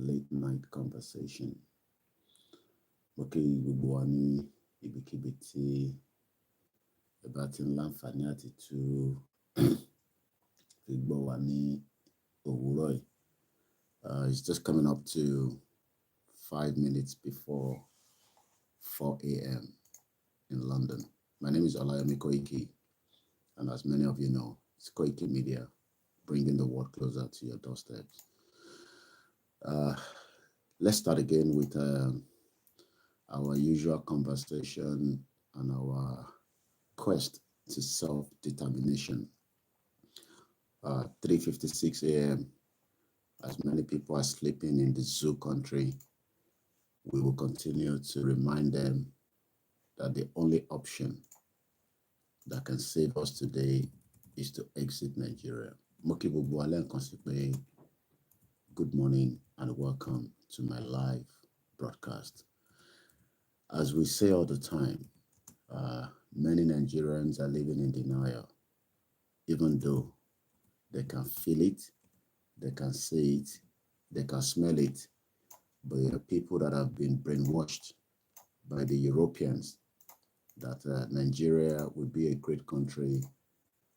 late night conversation. Mo kí gbogbo wa ní ibikíbi tí ẹ bá ti ń láǹfààní àti tú fi gbọ́ wa ní òwúrọ̀ yìí. It's just coming up to 5 minutes before 4 a.m. in London. My name is OLAYOMI KOIKI, and as many of you know, it's Koikimedia, bringing the world closer to your doorsteps. Let's start again with our usual conversation and our quest to self-determination. 3:56 a.m. As many people are sleeping in the zoo country, we will continue to remind them that the only option that can save us today is to exit Nigeria. Good morning and welcome to my live broadcast. As we say all the time, many Nigerians are living in denial, even though they can feel it, they can see it, they can smell it. But there are people that have been brainwashed by the Europeans that Nigeria would be a great country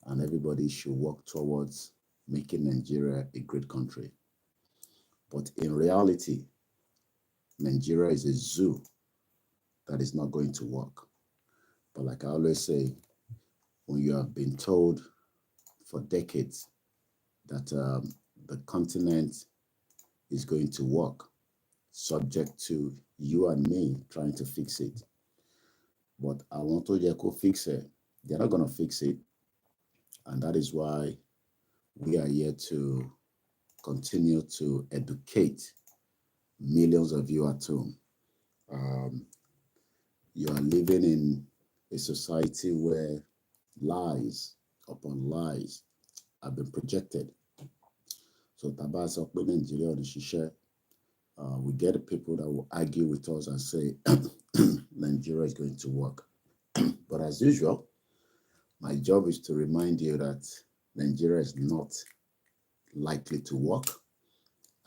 and everybody should work towards making Nigeria a great country. But in reality, Nigeria is a zoo that is not going to work. But like I always say, when you have been told for decades that the continent is going to work, subject to you and me trying to fix it. But I want to fix it. They're not going to fix it. And that is why we are here to continue to educate millions of you at home. You are living in a society where lies upon lies have been projected. So Tabas up in Nigeria or the Shisha, we get the people that will argue with us and say Nigeria is going to work. But as usual, my job is to remind you that Nigeria is not likely to work,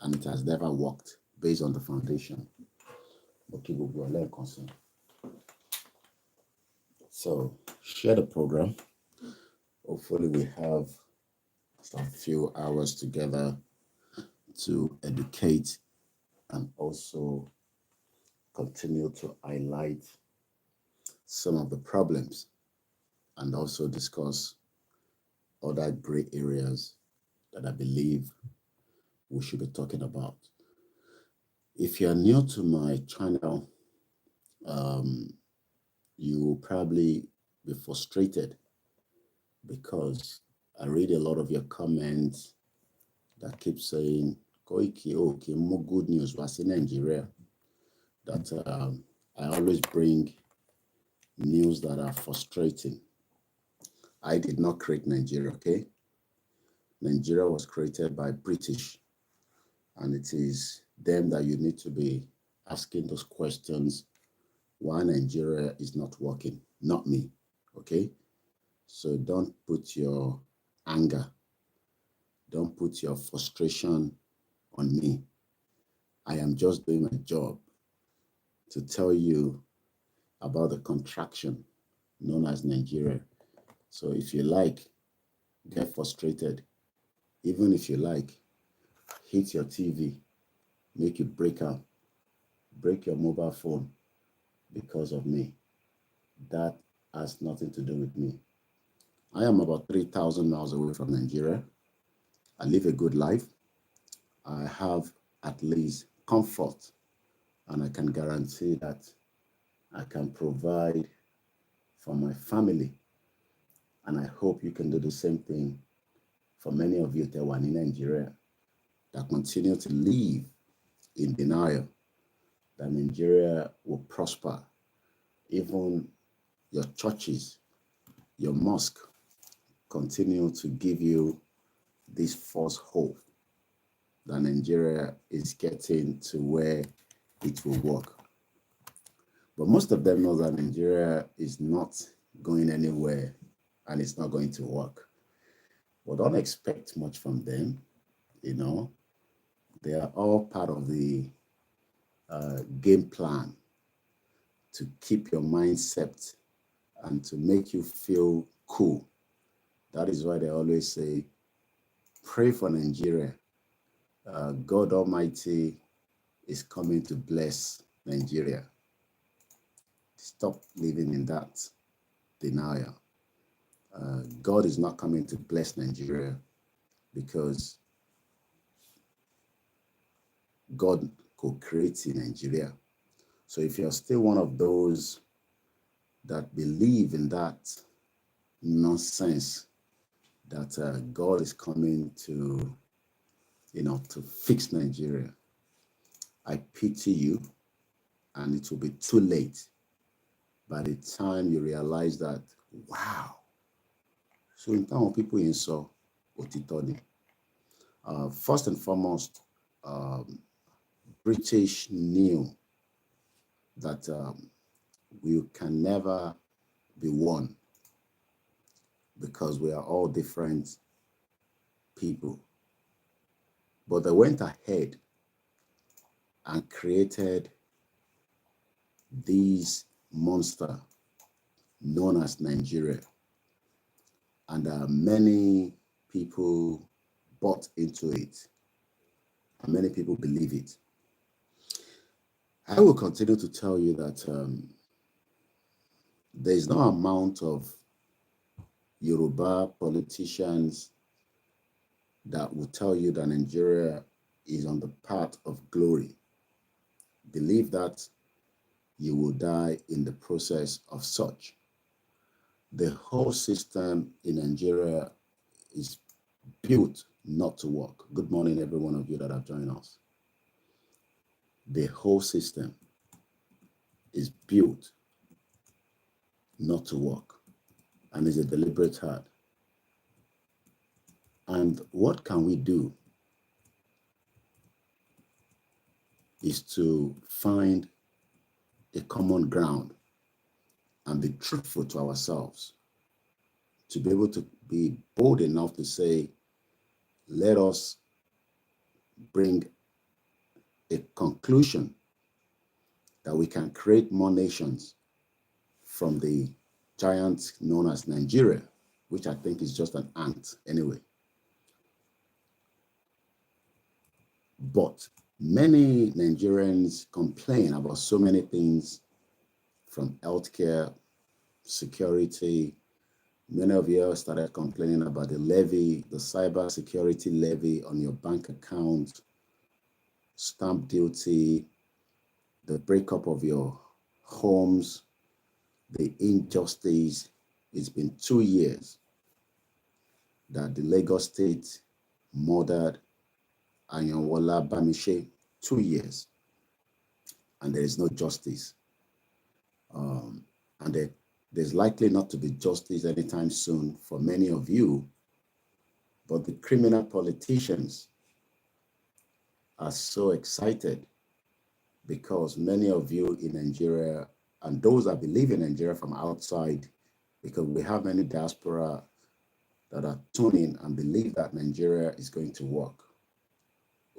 and it has never worked based on the foundation. So share the program. Hopefully we have some few hours together to educate and also continue to highlight some of the problems and also discuss other gray areas that I believe we should be talking about. If you are new to my channel, you will probably be frustrated because I read a lot of your comments that keep saying, Koiki, okay, more good news was in Nigeria. That I always bring news that are frustrating. I did not create Nigeria, okay? Nigeria was created by British, and it is them that you need to be asking those questions why Nigeria is not working, not me, okay? So don't put your anger, don't put your frustration on me. I am just doing my job to tell you about the contraction known as Nigeria. So if you like, get frustrated. Even if you like, hit your TV, make it break out, break your mobile phone because of me. That has nothing to do with me. I am about 3,000 miles away from Nigeria. I live a good life. I have at least comfort, and I can guarantee that I can provide for my family. And I hope you can do the same thing for many of you that are in Nigeria that continue to live in denial that Nigeria will prosper. Even your churches, your mosque continue to give you this false hope that Nigeria is getting to where it will work. But most of them know that Nigeria is not going anywhere and it's not going to work. But don't expect much from them, you know. They are all part of the game plan to keep your mindset and to make you feel cool. That is why they always say, pray for Nigeria. God Almighty is coming to bless Nigeria. Stop living in that denial. God is not coming to bless Nigeria because God co-created Nigeria. So if you're still one of those that believe in that nonsense that God is coming to, to fix Nigeria, I pity you, and it will be too late by the time you realize that, wow. So in terms of people in so, Otitoni, first and foremost, British knew that we can never be one because we are all different people. But they went ahead and created these monster known as Nigeria. And many people bought into it, and many people believe it. I will continue to tell you that there is no amount of Yoruba politicians that will tell you that Nigeria is on the path of glory. Believe that, you will die in the process of such. The whole system in Nigeria is built not to work. Good morning, every one of you that have joined us. The whole system is built not to work, and is a deliberate act. And what can we do is to find a common ground and be truthful to ourselves, to be able to be bold enough to say, let us bring a conclusion that we can create more nations from the giant known as Nigeria, which I think is just an ant anyway. But many Nigerians complain about so many things, from healthcare, security. Many of you started complaining about the levy, the cyber security levy on your bank account, stamp duty, the breakup of your homes, the injustice. It's been 2 years that the Lagos State murdered Ayanwola Bamishe, 2 years, and there is no justice. And there's likely not to be justice anytime soon for many of you, but the criminal politicians are so excited because many of you in Nigeria, and those that believe in Nigeria from outside, because we have many diaspora that are tuning and believe that Nigeria is going to work.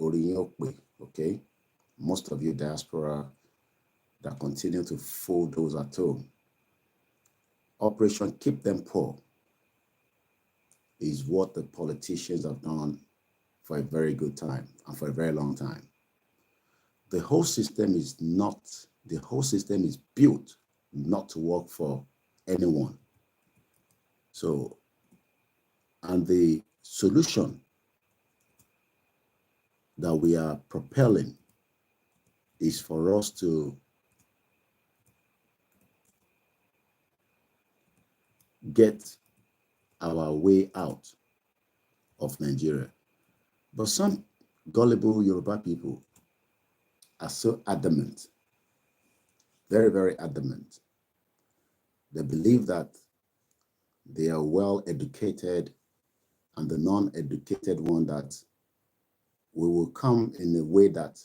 Okay? Most of you diaspora that continue to fool those at home. Operation Keep Them Poor is what the politicians have done for a very good time and for a very long time. The whole system is built not to work for anyone. So, and the solution that we are propelling is for us to get our way out of Nigeria. But some gullible Yoruba people are so adamant, very, very adamant. They believe that they are well educated, and the non-educated one, that we will come in a way that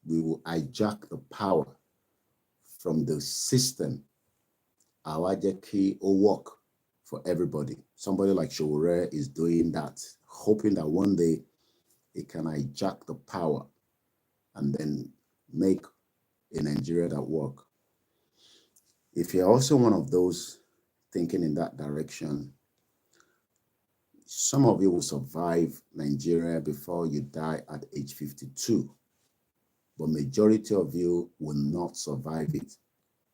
we will hijack the power from the system. Awajeki will work for everybody. Somebody like Showore is doing that, hoping that one day it can hijack the power and then make a Nigeria that work. If you're also one of those thinking in that direction, some of you will survive Nigeria before you die at age 52, but majority of you will not survive it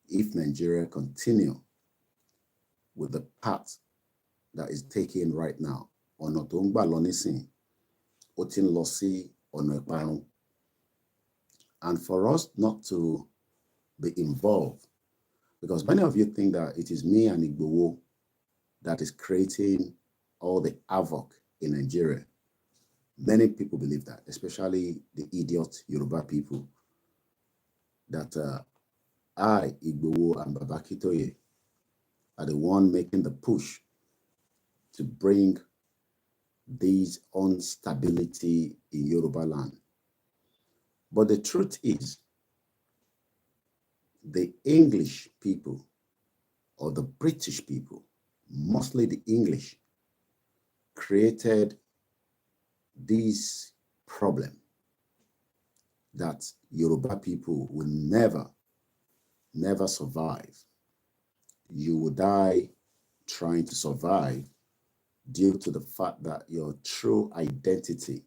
if Nigeria continue with the path that is taken right now. Ọ̀nà tó ń gbà lọ nísìn, ó ti ń lọ sí ọ̀nà ìparun. And for us not to be involved, because many of you think that it is me and Igboho that is creating all the havoc in Nigeria. Many people believe that, especially the idiot Yoruba people, that I, Igboho, and Baba Kitoye are the one making the push to bring this instability in Yoruba land. But the truth is, the English people or the British people, mostly the English, created this problem that Yoruba people will never survive. You will die trying to survive due to the fact that your true identity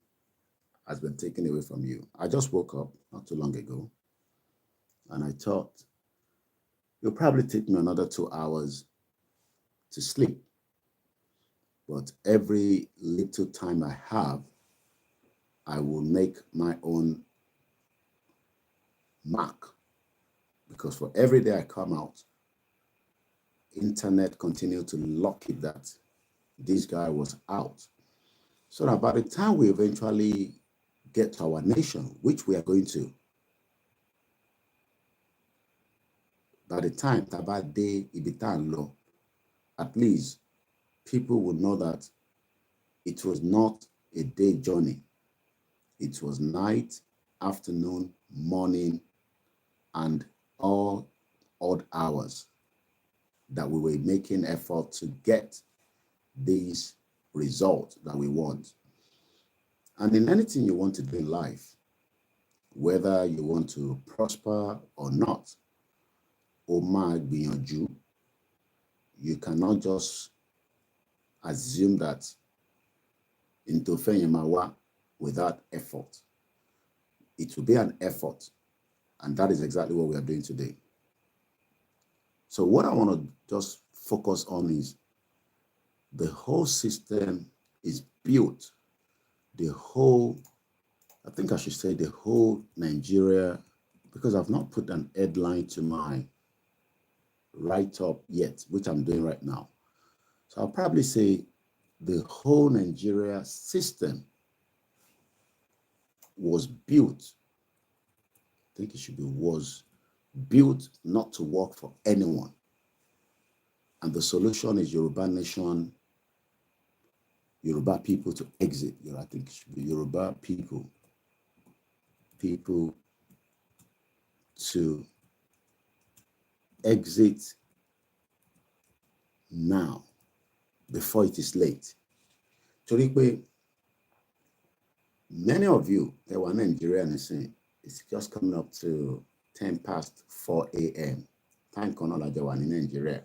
has been taken away from you. I just woke up not too long ago and I thought, it'll probably take me another 2 hours to sleep. But every little time I have, I will make my own mark. Because for every day I come out, internet continue to lock it that this guy was out. So that by the time we eventually get to our nation, which we are going to, by the time Tabade Ibitan law, at least people will know that it was not a day journey. It was night, afternoon, morning, and all odd hours that we were making effort to get these results that we want. And in anything you want to do in life, whether you want to prosper or not, you cannot just assume that into Fenyamawa without effort. It will be an effort, and that is exactly what we are doing today. So what I want to just focus on is the whole system is built, I think I should say the whole Nigeria, because I've not put an headline to my write-up yet, which I'm doing right now. So I'll probably say the whole Nigeria system was built, I think it should be was built not to work for anyone. And the solution is Yoruba nation, Yoruba people to exit. I think it should be Yoruba people to exit now, before it is late. Toripe, many of you that were in Nigeria and saying it's just coming up to 10 past 4 a.m. Time Konola in Nigeria.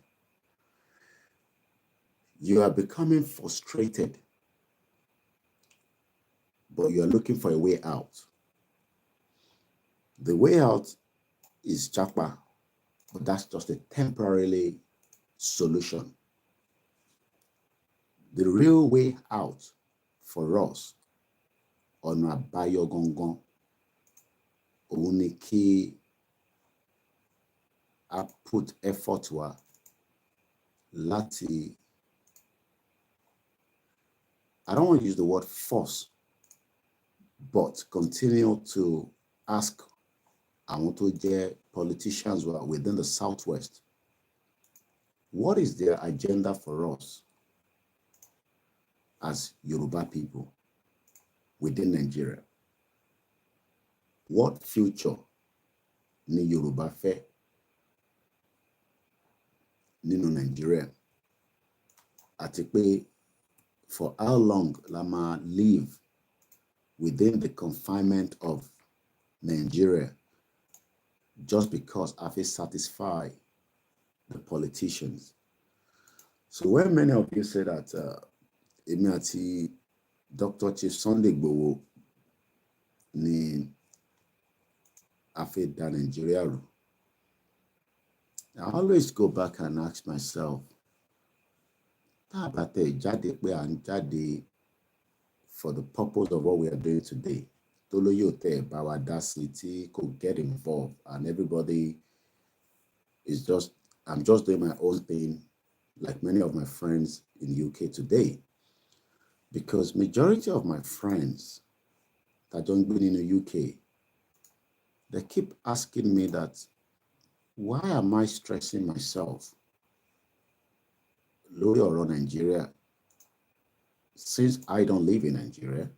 You are becoming frustrated, but you are looking for a way out. The way out is Chakpa, but that's just a temporary solution. The real way out for us on a bayogongon oniki I put effort wa lati. I don't want to use the word force, but continue to ask àwọn tó jẹ́ politicians within the Southwest, what is their agenda for us as Yoruba people within Nigeria? What future ni Yoruba fẹ́ nínú Nigeria? Àti pé for how long la máa live within the confinement of Nigeria just because I feel satisfy the politicians. So when many of you say that èmi àti Dr. Chief Sunday Igboho ni a fẹ́ da Nigeria rú, I always go back and ask myself, tá a bá tẹ̀ jáde pé à ń jáde for the purpose of what we are doing today, tólóyè ò tẹ̀ bá wa dá sí tí kò get involved and everybody is just, I'm just doing my own thing like many of my friends in UK today. Because majority of my friends that don't been in the UK, they keep asking me that, why am I stressing myself lórí ọ̀rọ̀ Nigeria since I don't live in Nigeria?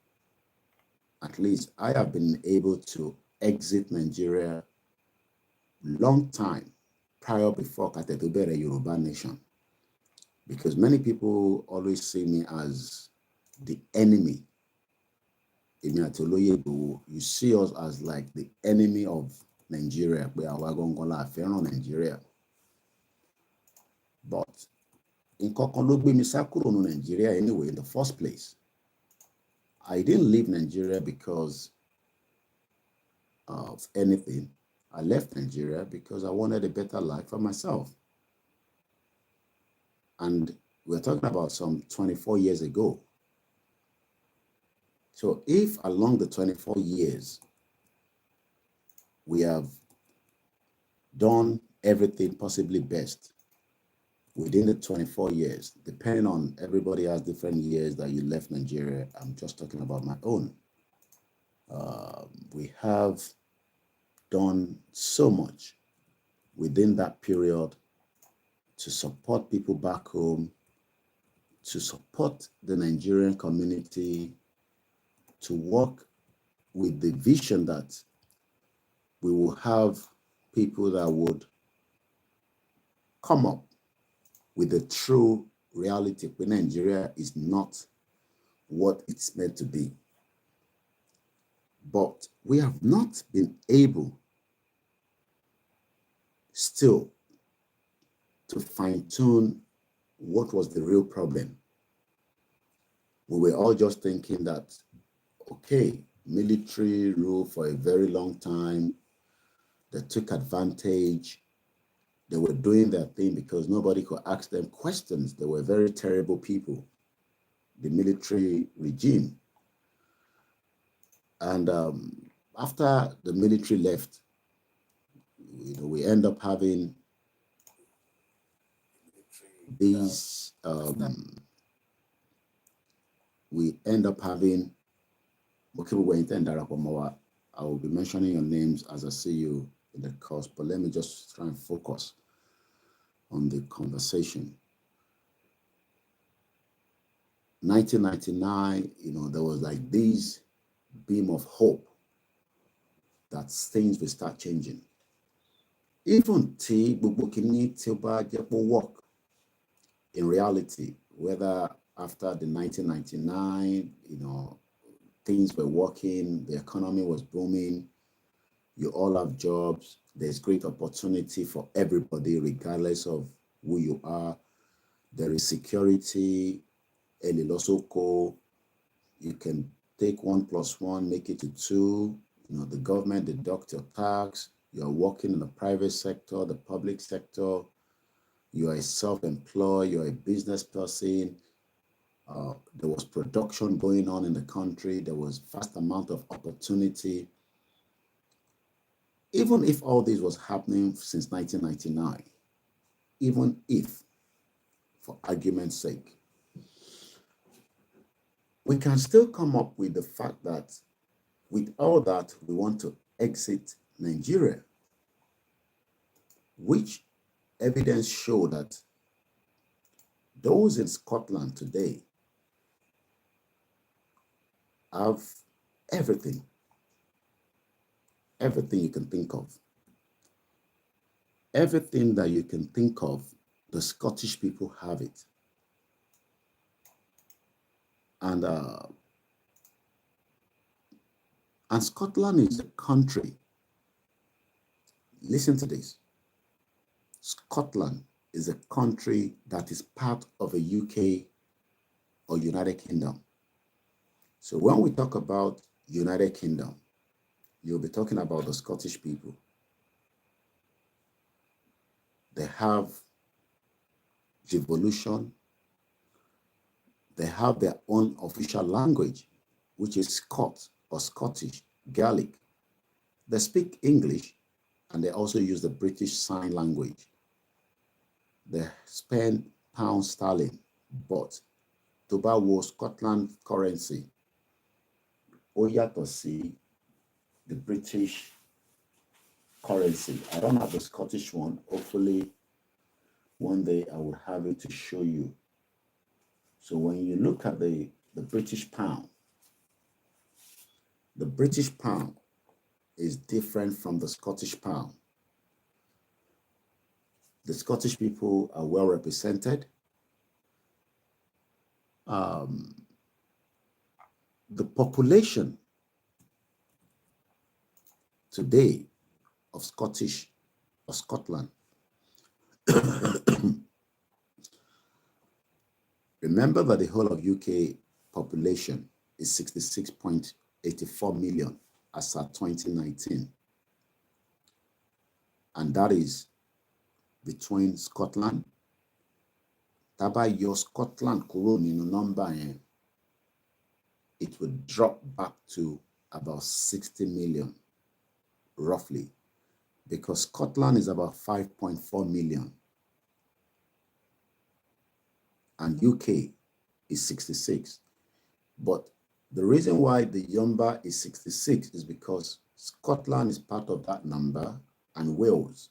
At least I have been able to exit Nigeria long time prior before Katetubere Yoruba nation. Because many people always see me as the enemy. You see us as like the enemy of Nigeria. Nigeria. But in Nigeria anyway, in the first place, I didn't leave Nigeria because of anything. I left Nigeria because I wanted a better life for myself. And we're talking about some 24 years ago. So if along the 24 years, we have done everything possibly best within the 24 years, depending on everybody has different years that you left Nigeria. I'm just talking about my own. We have done so much within that period to support people back home, to support the Nigerian community, to work with the vision that we will have people that would come up with the true reality when Nigeria is not what it's meant to be. But we have not been able still to fine-tune what was the real problem. We were all just thinking that, okay, military rule for a very long time, they took advantage, they were doing their thing because nobody could ask them questions. They were very terrible people, the military regime. And after the military left, we end up having these, we end up having, I will be mentioning your names as I see you in the course, but let me just try and focus on the conversation. 1999, there was like this beam of hope that things will start changing. Even work in reality, whether after the 1999, things were working, the economy was booming, you all have jobs, there's great opportunity for everybody, regardless of who you are. There is security, you can take 1 + 1, make it to 2. The government deducts your tax. You're working in the private sector, the public sector. You are a self-employed, you're a business person. There was production going on in the country. There was vast amount of opportunity. Even if all this was happening since 1999, even if, for argument's sake, we can still come up with the fact that with all that, we want to exit Nigeria, which evidence show that those in Scotland today have everything you can think of. Everything that you can think of, the Scottish people have it. And And Scotland is a country. Listen to this. Scotland is a country that is part of a UK or United Kingdom. So when we talk about United Kingdom, you'll be talking about the Scottish people. They have devolution. They have their own official language, which is Scots or Scottish, Gaelic. They speak English, and they also use the British Sign Language. They spend pound sterling, but to buy Scotland currency, ó yàtọ̀ sí the British currency. I don't have the Scottish one. Hopefully, one day I will have it to show you. So when you look at the British pound is different from the Scottish pound. The Scottish people are well represented. The population today of Scottish or Scotland, remember that the whole of UK population is 66.84 million as at 2019. And that is between Scotland. Taba your Scotland kúrò nínú number yẹn, it would drop back to about 60 million, roughly, because Scotland is about 5.4 million and UK is 66. But the reason why the number is 66 is because Scotland is part of that number and Wales.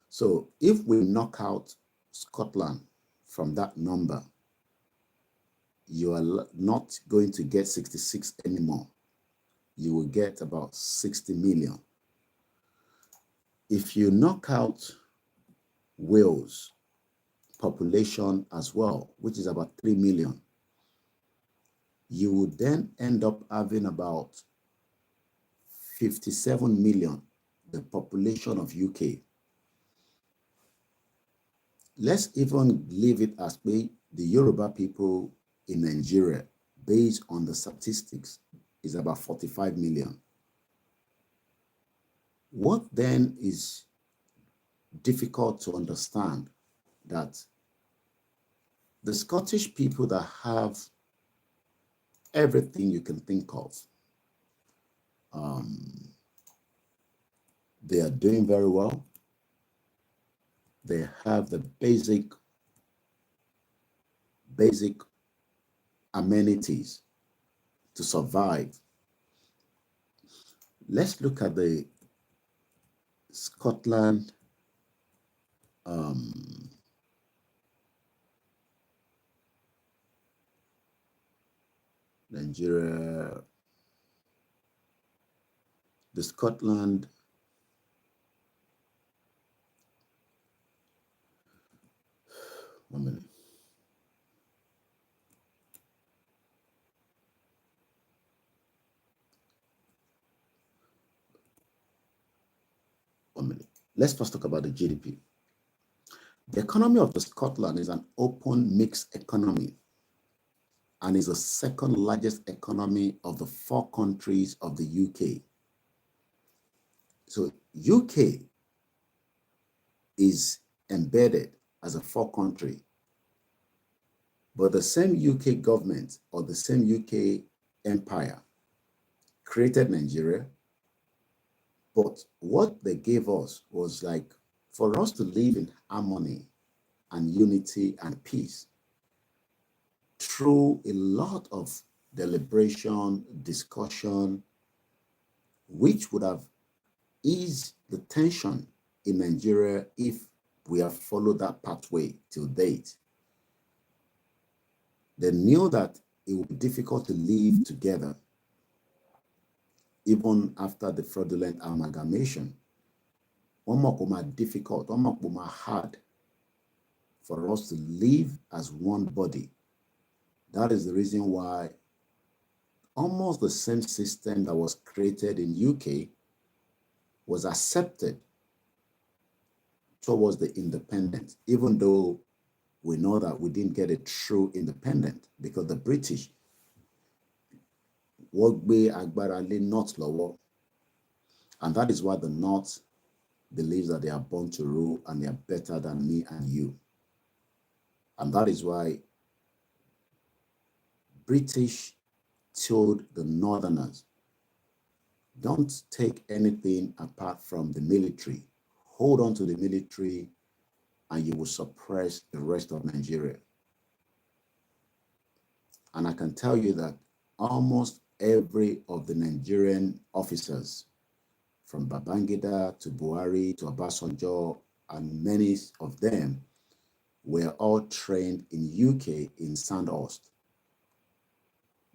So if we knock out Scotland from that number, you are not going to get 66 anymore. You will get about 60 million. If you knock out Wales population as well, which is about 3 million, you would then end up having about 57 million, the population of UK. Let's even leave it as the Yoruba people in Nigeria, based on the statistics, is about 45 million. What then is difficult to understand that the Scottish people that have everything you can think of, they are doing very well. They have the basic amenities to survive. Let's look at the Scotland Nigeria, the Scotland one minute. Let's first talk about the GDP. The economy of the Scotland is an open mixed economy and is the second largest economy of the 4 countries of the UK. So UK is embedded as a 4 country, but the same UK government or the same UK empire created Nigeria. But what they gave us was like for us to live in harmony and unity and peace through a lot of deliberation, discussion, which would have eased the tension in Nigeria if we have followed that pathway till date. They knew that it would be difficult to live together even after the fraudulent amalgamation. One more difficult, one more hard for us to live as one body. That is the reason why almost the same system that was created in UK was accepted towards the independence, even though we know that we didn't get a true independence because the British wọ́n gbé agbára lé North lọ́wọ́. And that is why the North believes that they are born to rule and they are better than me and you. And that is why British told the Northerners, don't take anything apart from the military. Hold on to the military and you will suppress the rest of Nigeria. And I can tell you that almost every of the Nigerian officers, from Babangida to Buhari to Obasanjo, and many of them were all trained in UK in Sandhurst.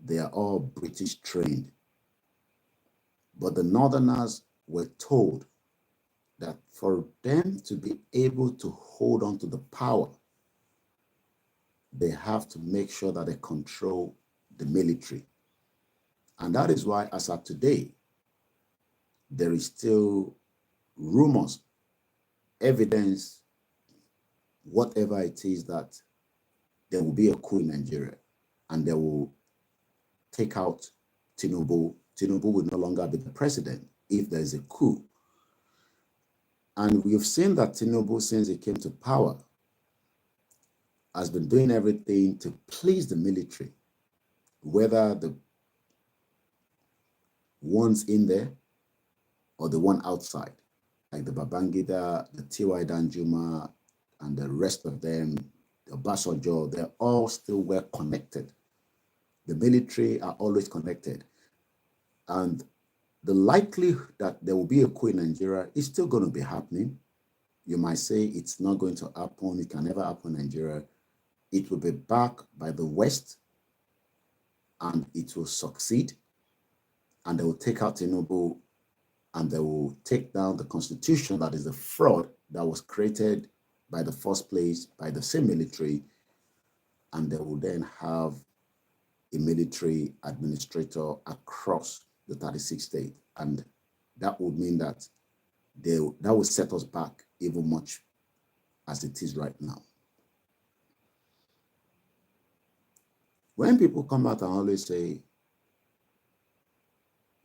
They are all British trained. But the Northerners were told that for them to be able to hold on to the power, they have to make sure that they control the military. And that is why, as of today, there is still rumors, evidence, whatever it is, that there will be a coup in Nigeria and they will take out Tinubu. Tinubu will no longer be the president if there is a coup. And we've seen that Tinubu, since he came to power, has been doing everything to please the military, whether the ones in there or the one outside, like the Babangida, the T.Y. Danjuma, and the rest of them, the Obasanjo, they're all still well connected. The military are always connected. And the likelihood that there will be a coup in Nigeria is still going to be happening. You might say it's not going to happen, it can never happen in Nigeria. It will be backed by the West and it will succeed. And they will take out Tinubu and they will take down the constitution that is a fraud that was created by the first place by the same military. And they will then have a military administrator across the 36 states. And that would mean that that will set us back even much as it is right now. When people come out and always say,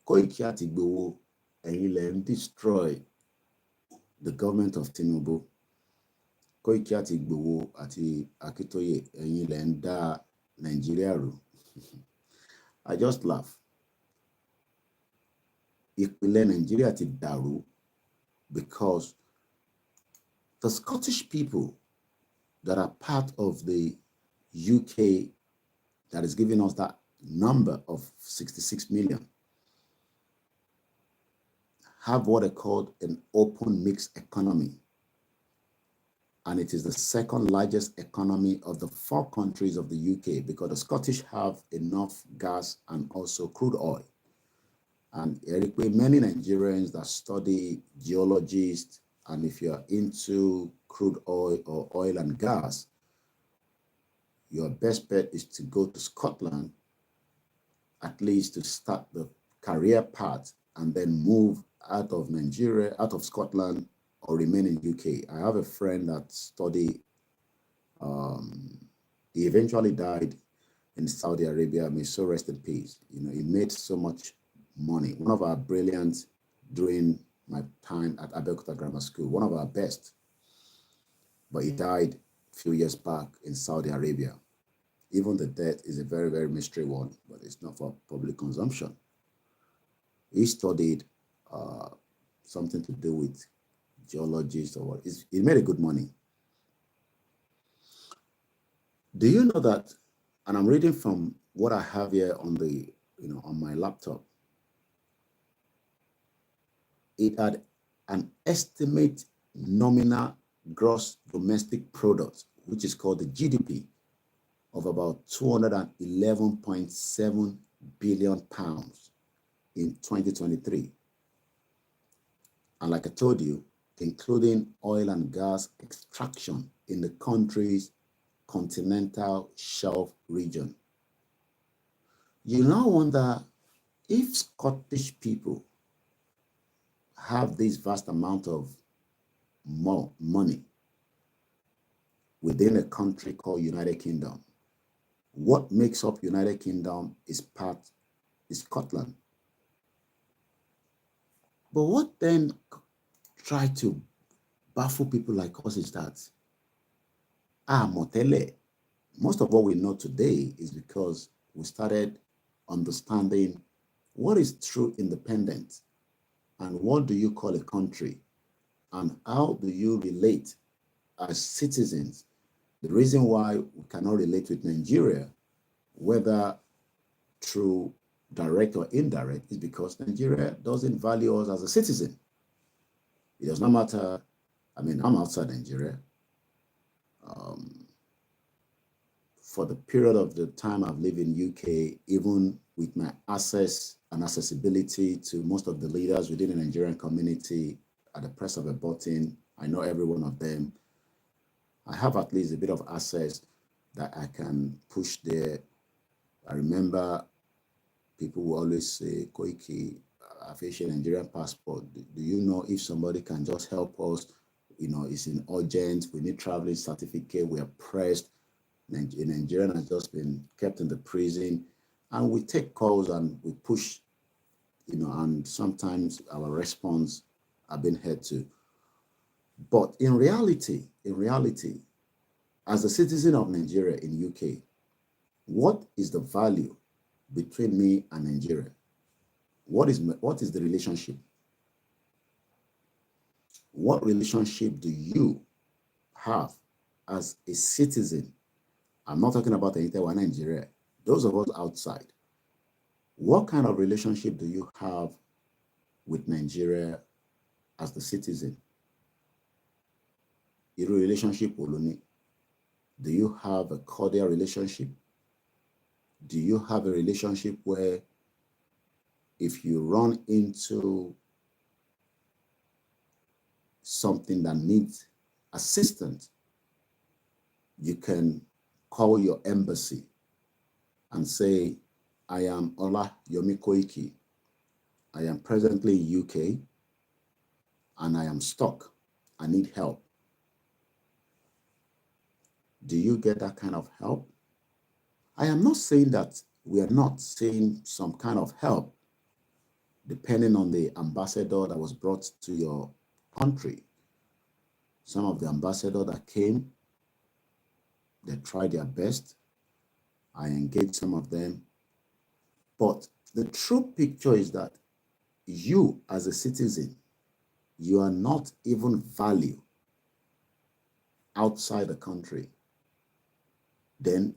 Koiki àti Igboho, ẹ̀yin lẹ ń destroy the government of Tinubu. Koiki àti Igboho àti Akintoye, ẹ̀yin lẹ ń dá Nigeria rú. I just laugh. Ìpìlẹ̀ Nigeria ti dàrú because the Scottish people that are part of the UK that is giving us that number of 66 million have what they call an open mixed economy. And it is the second largest economy of the 4 countries of the UK because the Scottish have enough gas and also crude oil. And many Nigerians that study geologists, and if you're into crude oil or oil and gas, your best bet is to go to Scotland, at least to start the career path and then move out of Nigeria, out of Scotland, or remain in UK. I have a friend that studied, he eventually died in Saudi Arabia. May so rest in peace. You know, he made so much money. One of our brilliant during my time at Abeokuta Grammar School, one of our best. But he died a few years back in Saudi Arabia. Even the death is a very, very mystery one, but it's not for public consumption. He studied something to do with geologists or what. He made a good money. Do you know that, and I'm reading from what I have here on the, on my laptop, it had an estimate nominal gross domestic product, which is called the GDP, of about 211.7 billion pounds in 2023. And like I told you, including oil and gas extraction in the country's continental shelf region. You now wonder if Scottish people have this vast amount of more money within a country called United Kingdom. What makes up United Kingdom is Scotland. But what then try to baffle people like us is that Motele, most of what we know today is because we started understanding what is true independence and what do you call a country and how do you relate as citizens. The reason why we cannot relate with Nigeria, whether through direct or indirect, is because Nigeria doesn't value us as a citizen. It does not matter. I mean, I'm outside Nigeria. For the period of the time I've lived in UK, even with my access and accessibility to most of the leaders within the Nigerian community at the press of a button, I know every one of them. I have at least a bit of access that I can push there. I remember people will always say, Koiki, I've issued a Nigerian passport. Do you know if somebody can just help us? You know, it's in urgent. We need traveling certificate. We are pressed. A Nigerian has just been kept in the prison. And we take calls and we push, you know, and sometimes our response have been heard to. But in reality, as a citizen of Nigeria in UK, what is the value between me and Nigeria? What is the relationship? What relationship do you have as a citizen? I'm not talking about Nigeria. Those of us outside, what kind of relationship do you have with Nigeria as the citizen? Your relationship, do you have a cordial relationship? Do you have a relationship where if you run into something that needs assistance, you can call your embassy and say, I am OLAYOMI KOIKI. I am presently in UK and I am stuck. I need help. Do you get that kind of help? I am not saying that we are not seeing some kind of help depending on the ambassador that was brought to your country. Some of the ambassadors that came, they tried their best. I engaged some of them. But the true picture is that you as a citizen, you are not even valued outside the country. Then,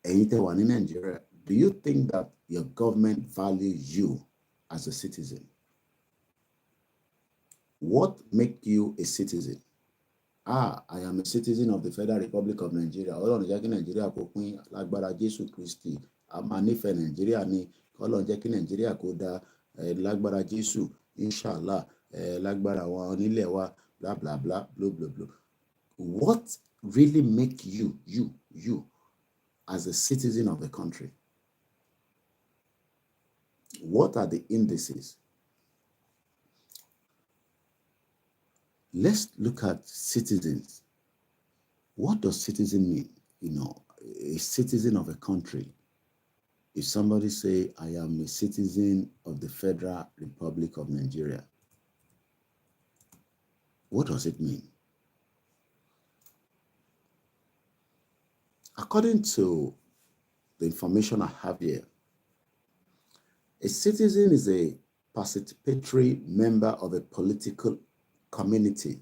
anyone in Nigeria, do you think that your government values you as a citizen? What makes you a citizen? I am a citizen of the Federal Republic of Nigeria. Ọlọ́run jẹ́ kí Nàìjíríà kó pín lágbára Jésù Kristi. A máa nífẹ̀ẹ́ Nàìjíríà ni. Ọlọ́run jẹ́ kí Nàìjíríà kó dá lágbára Jésù. Inshallah, lágbára àwọn onílẹ̀ wa, blah, blah, blah, blah, blah, blah. What really make you as a citizen of the country? What are the indices? Let's look at citizens. What does citizen mean? You know, a citizen of a country. If somebody say, I am a citizen of the Federal Republic of Nigeria, what does it mean? According to the information I have here, a citizen is a participatory member of a political community.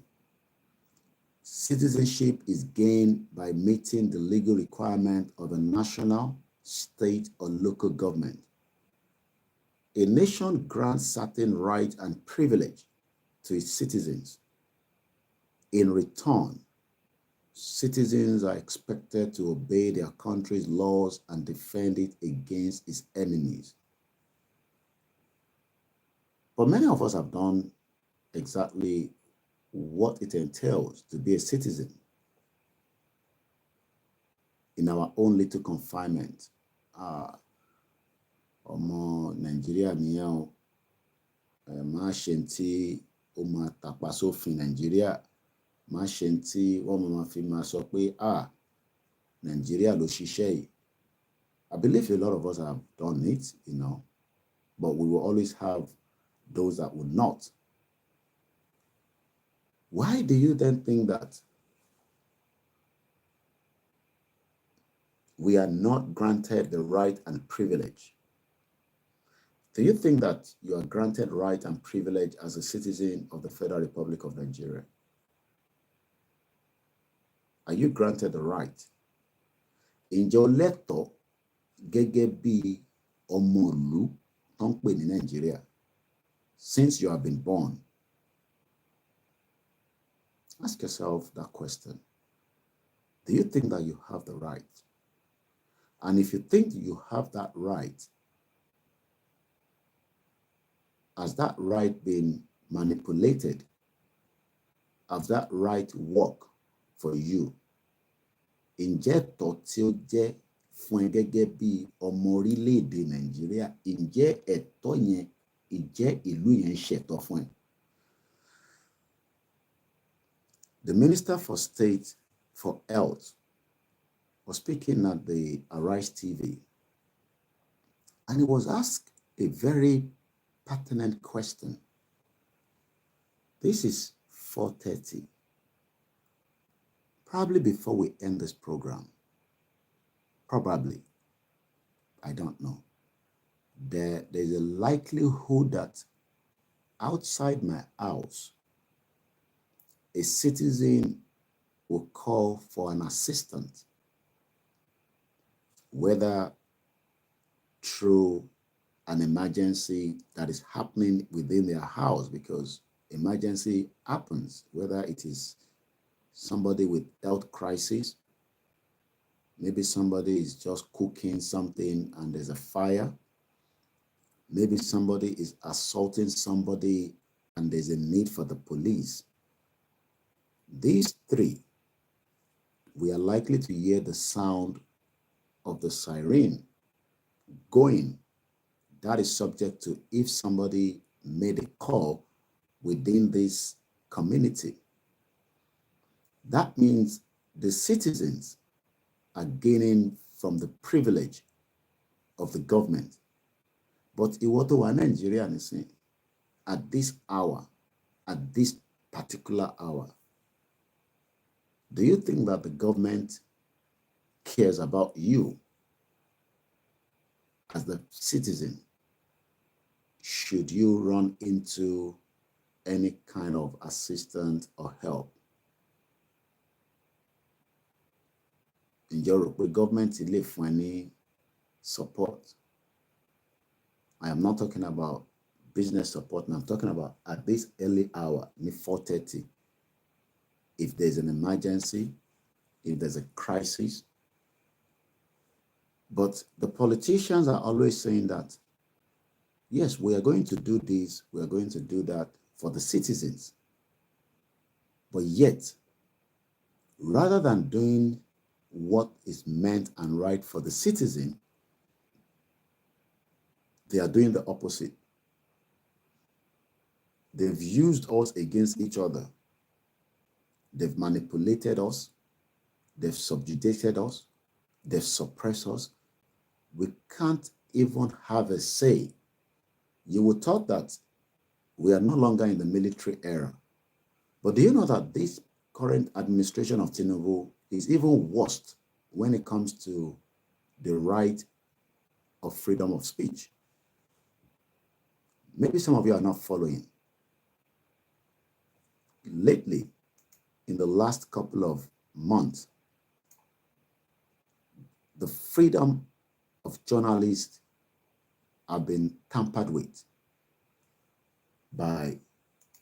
Citizenship is gained by meeting the legal requirement of a national, state, or local government. A nation grants certain rights and privilege to its citizens. In return, citizens are expected to obey their country's laws and defend it against its enemies. But many of us have done exactly what it entails to be a citizen in our own little confinement. ọmọ Nàìjíríà nìyẹn o, má ṣe tí ó máa tàpá sófin Nàìjíríà, má ṣe tí wọ́n máa fi máa sọ pé Nàìjíríà ló ṣiṣẹ́ yìí. I believe a lot of us have done it, but we will always have those that would not. Why do you then think that we are not granted the right and privilege? Do you think that you are granted right and privilege as a citizen of the Federal Republic of Nigeria? Are you granted the right? Ǹjẹ́ o lẹ́tọ̀ọ́ gẹ́gẹ́ bí ọmọ ìlú tó ń pè ní Nigeria since you have been born? Ask yourself that question. Do you think that you have the right? And if you think you have that right, has that right been manipulated? Has that right work for you? Ǹjẹ́ ẹ̀tọ́ tí ó jẹ́ fún ẹ gẹ́gẹ́ bí ọmọ orílẹ̀-èdè Nàìjíríà, ǹjẹ́ ẹ̀tọ́ yẹn, ǹjẹ́ ìlú yẹn ṣẹ̀tọ́ fún ẹ? The Minister for State for Health was speaking at the Arise TV, and he was asked a very pertinent question. This is 4:30. Probably before we end this program. Probably. I don't know. There's a likelihood that outside my house, a citizen will call for an assistant, whether through an emergency that is happening within their house, because emergency happens, whether it is somebody with health crisis, maybe somebody is just cooking something and there's a fire, maybe somebody is assaulting somebody and there's a need for the police. These three, we are likely to hear the sound of the siren going. That is subject to if somebody made a call within this community. That means the citizens are gaining from the privilege of the government. But ìwọ tó wà Nigeria nìsín, at this hour, at this particular hour, do you think that the government cares about you as the citizen? Should you run into any kind of assistance or help? In Europe, the government lè fún ẹ ní support. I am not talking about business support. I'm talking about at this early hour, 4:30. If there's an emergency, if there's a crisis. But the politicians are always saying that, yes, we are going to do this, we are going to do that for the citizens. But yet, rather than doing what is meant and right for the citizen, they are doing the opposite. They've used us against each other. They've manipulated us. They've subjugated us. They've suppressed us. We can't even have a say. You would thought that we are no longer in the military era. But do you know that this current administration of Tinubu is even worse when it comes to the right of freedom of speech? Maybe some of you are not following. Lately, in the last couple of months, the freedom of journalists have been tampered with by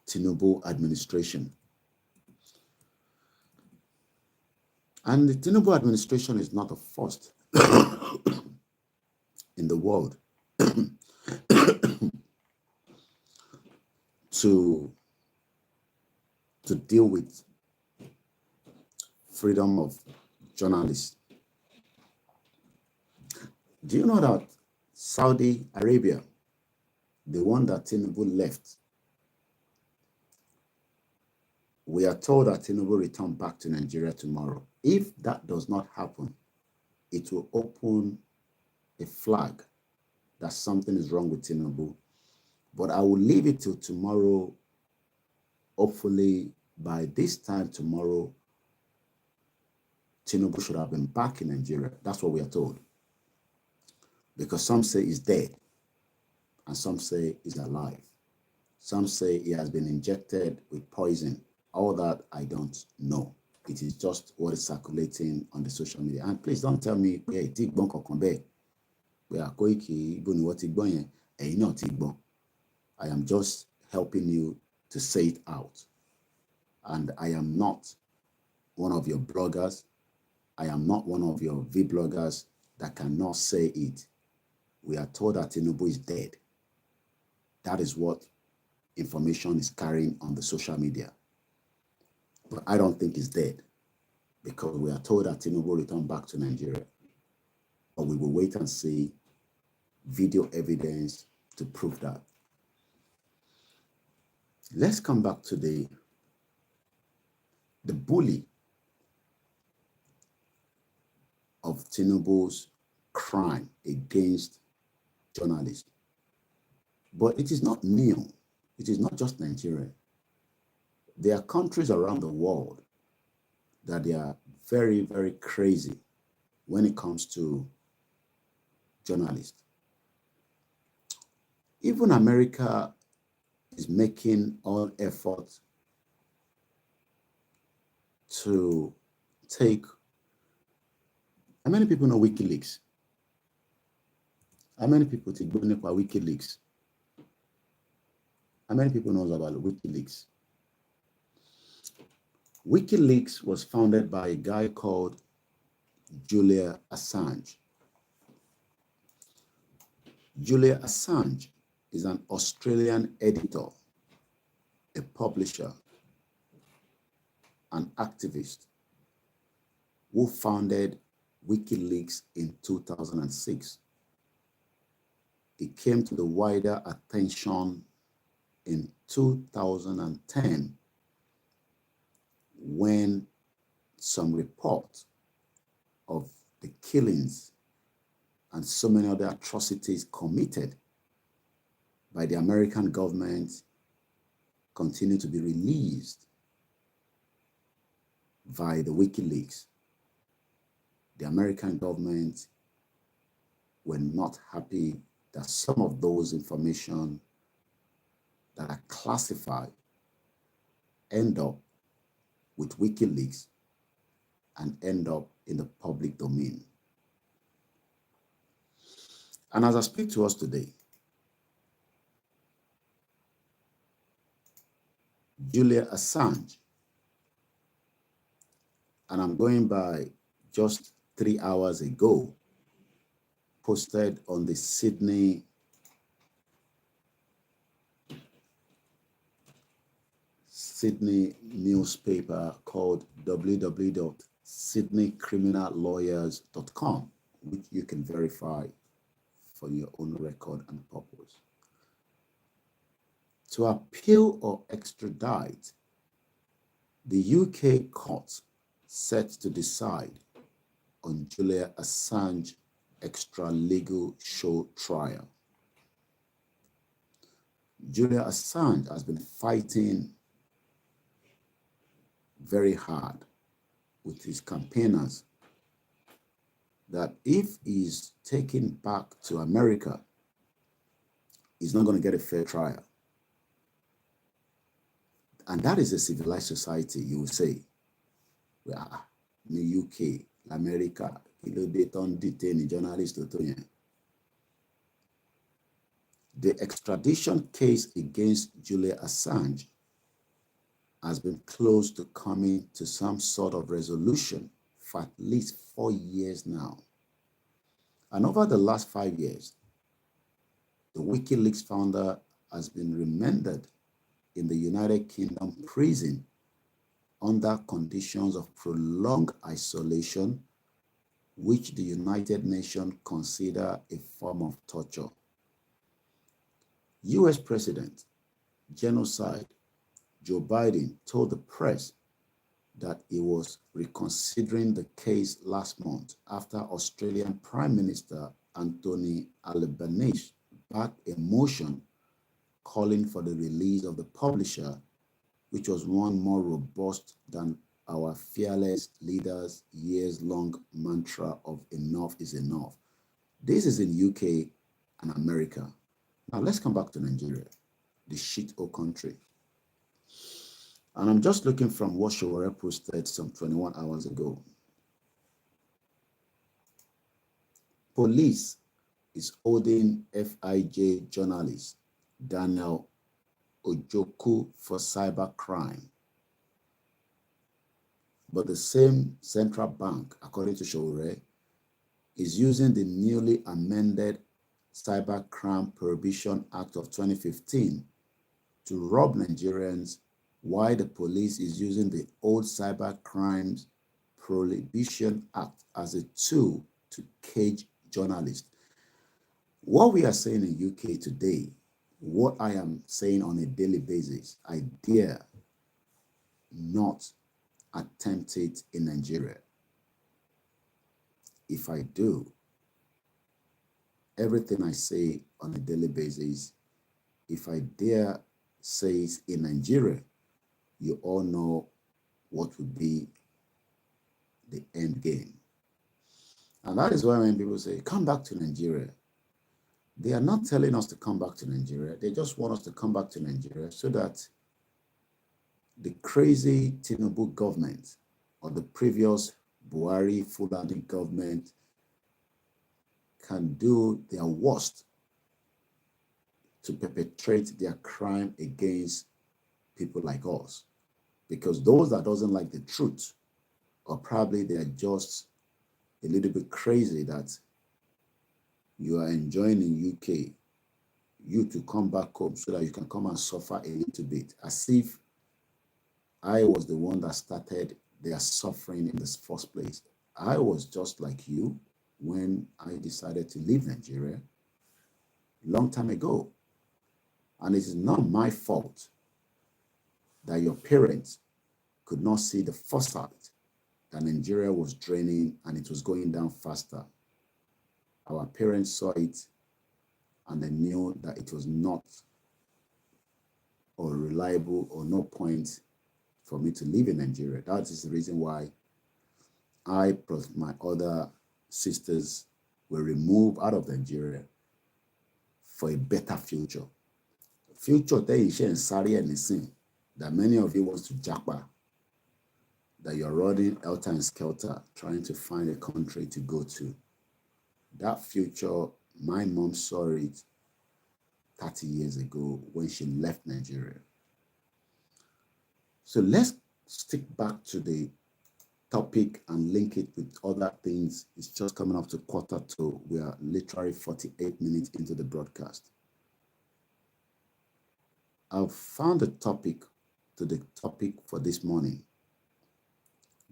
Tinubu administration. And the Tinubu administration is not the first in the world to deal with freedom of journalists. Do you know that Saudi Arabia, the one that Tinubu left. We are told that Tinubu will return back to Nigeria tomorrow. If that does not happen, it will open a flag that something is wrong with Tinubu. But I will leave it till tomorrow. Hopefully, by this time tomorrow, Tinubu should have been back in Nigeria. That's what we are told. Because some say he's dead, and some say he's alive. Some say he has been injected with poison. All that I don't know. It is just what is circulating on the social media. And please don't tell me, yeah, we are Koiki, I am just helping you to say it out. And I am not one of your bloggers. I am not one of your vloggers that cannot say it. We are told that Tinubu is dead. That is what information is carrying on the social media. But I don't think he's dead, because we are told that Tinubu will return back to Nigeria. But we will wait and see video evidence to prove that. Let's come back to the bully of Tinubu's crime against journalists. But it is not new. It is not just Nigeria. There are countries around the world that they are very, very crazy when it comes to journalists. Even America is making all efforts to take. How many people know WikiLeaks? How many people think about WikiLeaks? How many people knows about WikiLeaks? WikiLeaks was founded by a guy called Julian Assange. Julian Assange is an Australian editor, a publisher, an activist who founded WikiLeaks in 2006. It came to the wider attention in 2010 when some reports of the killings and so many other atrocities committed by the American government continue to be released via the WikiLeaks. The American government were not happy that some of those information that are classified end up with WikiLeaks and end up in the public domain. And as I speak to us today, Julian Assange, and I'm going by just 3 hours ago, posted on the Sydney newspaper called www.sydneycriminallawyers.com, which you can verify for your own record and purpose. To appeal or extradite, the UK court set to decide on Julian Assange extra-legal show trial. Julian Assange has been fighting very hard with his campaigners that if he's taken back to America, he's not going to get a fair trial. And that is a civilized society, you will say. Well, in the UK, America, they don't detain journalists. The extradition case against Julian Assange has been close to coming to some sort of resolution for at least 4 years now. And over the last 5 years, the WikiLeaks founder has been remanded in the United Kingdom prison under conditions of prolonged isolation which the United Nations consider a form of torture. US President Genocide Joe Biden told the press that he was reconsidering the case last month after Australian Prime Minister Anthony Albanese backed a motion calling for the release of the publisher, which was one more robust than our fearless leaders' years-long mantra of enough is enough. This is in UK and America. Now let's come back to Nigeria, the shithole country. And I'm just looking from what Showore posted some 21 hours ago. Police is holding FIJ journalist Daniel Ojoku for cybercrime. But the same central bank, according to Showore, is using the newly amended Cybercrime Prohibition Act of 2015 to rob Nigerians, while the police is using the old Cybercrime Prohibition Act as a tool to cage journalists. What we are saying in UK today, what I am saying on a daily basis, I dare not attempt it in Nigeria. If I do, everything I say on a daily basis, if I dare say it in Nigeria, you all know what would be the end game. And that is why when people say, come back to Nigeria, they are not telling us to come back to Nigeria. They just want us to come back to Nigeria so that the crazy Tinubu government or the previous Buhari Fulani government can do their worst to perpetrate their crime against people like us. Because those that doesn't like the truth, or probably they are just a little bit crazy that you are enjoying in UK, you to come back home so that you can come and suffer a little bit, as if I was the one that started their suffering in the first place. I was just like you when I decided to leave Nigeria a long time ago. And it is not my fault that your parents could not see the foresight that Nigeria was draining and it was going down faster. Our parents saw it and they knew that it was not or reliable or no point for me to live in Nigeria. That is the reason why I plus my other sisters were removed out of Nigeria for a better future. Future that is in Sari and Nisin, that many of you want to japa, that you're running helter and skelter, trying to find a country to go to. That future, my mom saw it 30 years ago when she left Nigeria. So let's stick back to the topic and link it with other things. It's just coming up to 1:45. We are literally 48 minutes into the broadcast. I've found a topic to the topic for this morning.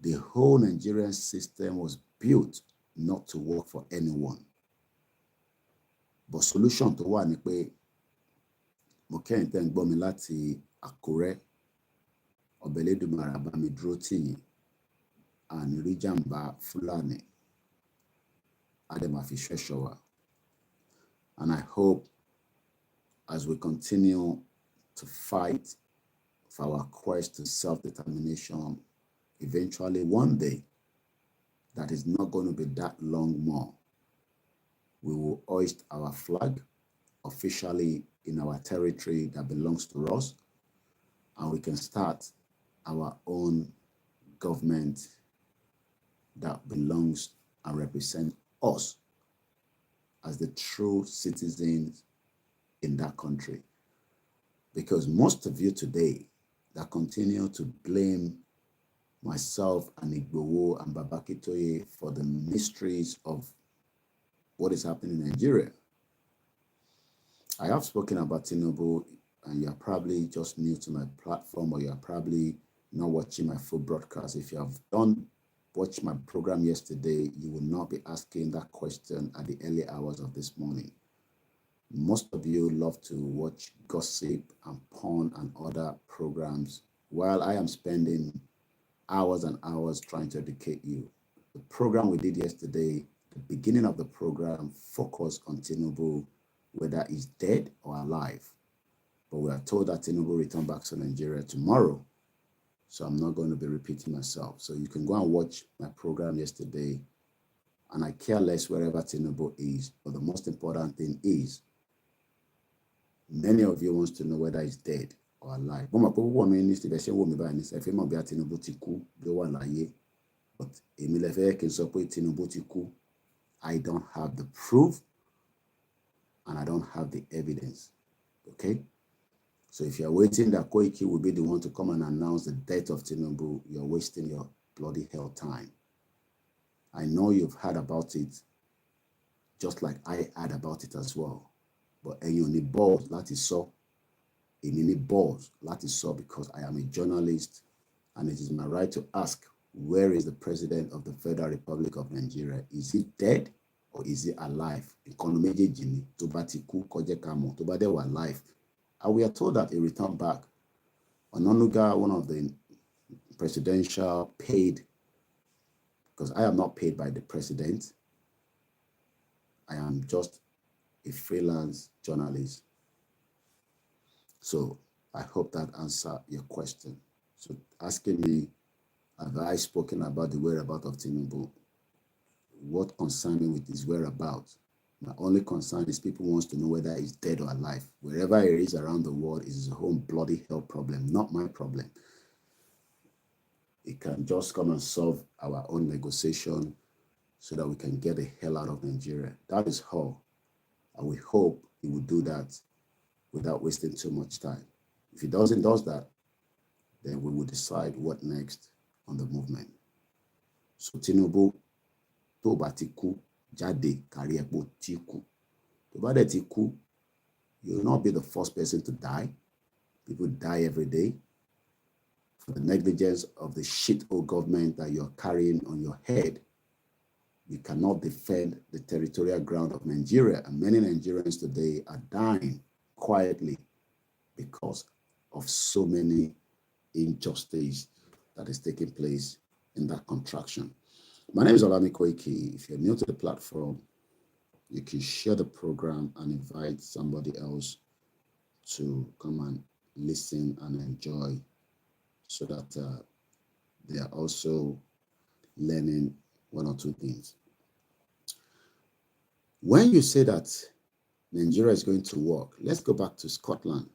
The whole Nigerian system was built not to work for anyone. But solution to one ni pé mo kẹ́yìn tẹ́ ń gbọ́ mi láti Àkúrẹ́, Ọbẹ̀lẹ́dùmarè á bá mi dúró tì yín, àní rí jàǹbá Fúlàní, á dẹ̀ máa fi ṣẹ́ṣọ́ wa. And I hope as we continue to fight for our quest to self-determination, eventually one day, that is not going to be that long more, we will hoist our flag officially in our territory that belongs to us, and we can start our own government that belongs and represents us as the true citizens in that country. Because most of you today that continue to blame myself and Igboho and Babakitoye for the mysteries of what is happening in Nigeria. I have spoken about Tinubu, and you're probably just new to my platform, or you're probably not watching my full broadcast. If you have done watched my program yesterday, you will not be asking that question at the early hours of this morning. Most of you love to watch gossip and porn and other programs, while I am spending hours and hours trying to educate you. The program we did yesterday, the beginning of the program, focused on Tinubu, whether he's dead or alive. But we are told that Tinubu returned back to Nigeria tomorrow. So I'm not going to be repeating myself. So you can go and watch my program yesterday. And I care less wherever Tinubu is. But the most important thing is, many of you wants to know whether he's dead or alive. But I don't have the proof and I don't have the evidence. Okay? So if you're waiting that Koiki will be the one to come and announce the death of Tinubu, you're wasting your bloody hell time. I know you've heard about it, just like I heard about it as well. But you need balls, that is so. You need balls, that is so, because I am a journalist and it is my right to ask, where is the President of the Federal Republic of Nigeria? Is he dead or is he alive? And we are told that he returned back. Ononuga, one of the presidential paid, because I am not paid by the president. I am just a freelance journalist. So I hope that answers your question. So asking me, have I spoken about the whereabouts of Tinubu? What concerns me with his whereabouts? My only concern is people wants to know whether he's dead or alive. Wherever he is around the world is his own bloody hell problem, not my problem. He can just come and solve our own negotiation so that we can get the hell out of Nigeria. That is all. And we hope he will do that without wasting too much time. If he doesn't do that, then we will decide what next on the movement. So Tinubu, tó bá ti kú, jáde kárí epo ti kú. Tó bá dẹ̀ ti kú, you will not be the first person to die. People die every day for the negligence of the shithole government that you're carrying on your head. You cannot defend the territorial ground of Nigeria, and many Nigerians today are dying quietly because of so many injustice that is taking place in that contraction. My name is OLAYOMI KOIKI. If you're new to the platform, you can share the program and invite somebody else to come and listen and enjoy, so that they are also learning one or two things. When you say that Nigeria is going to work, let's go back to Scotland.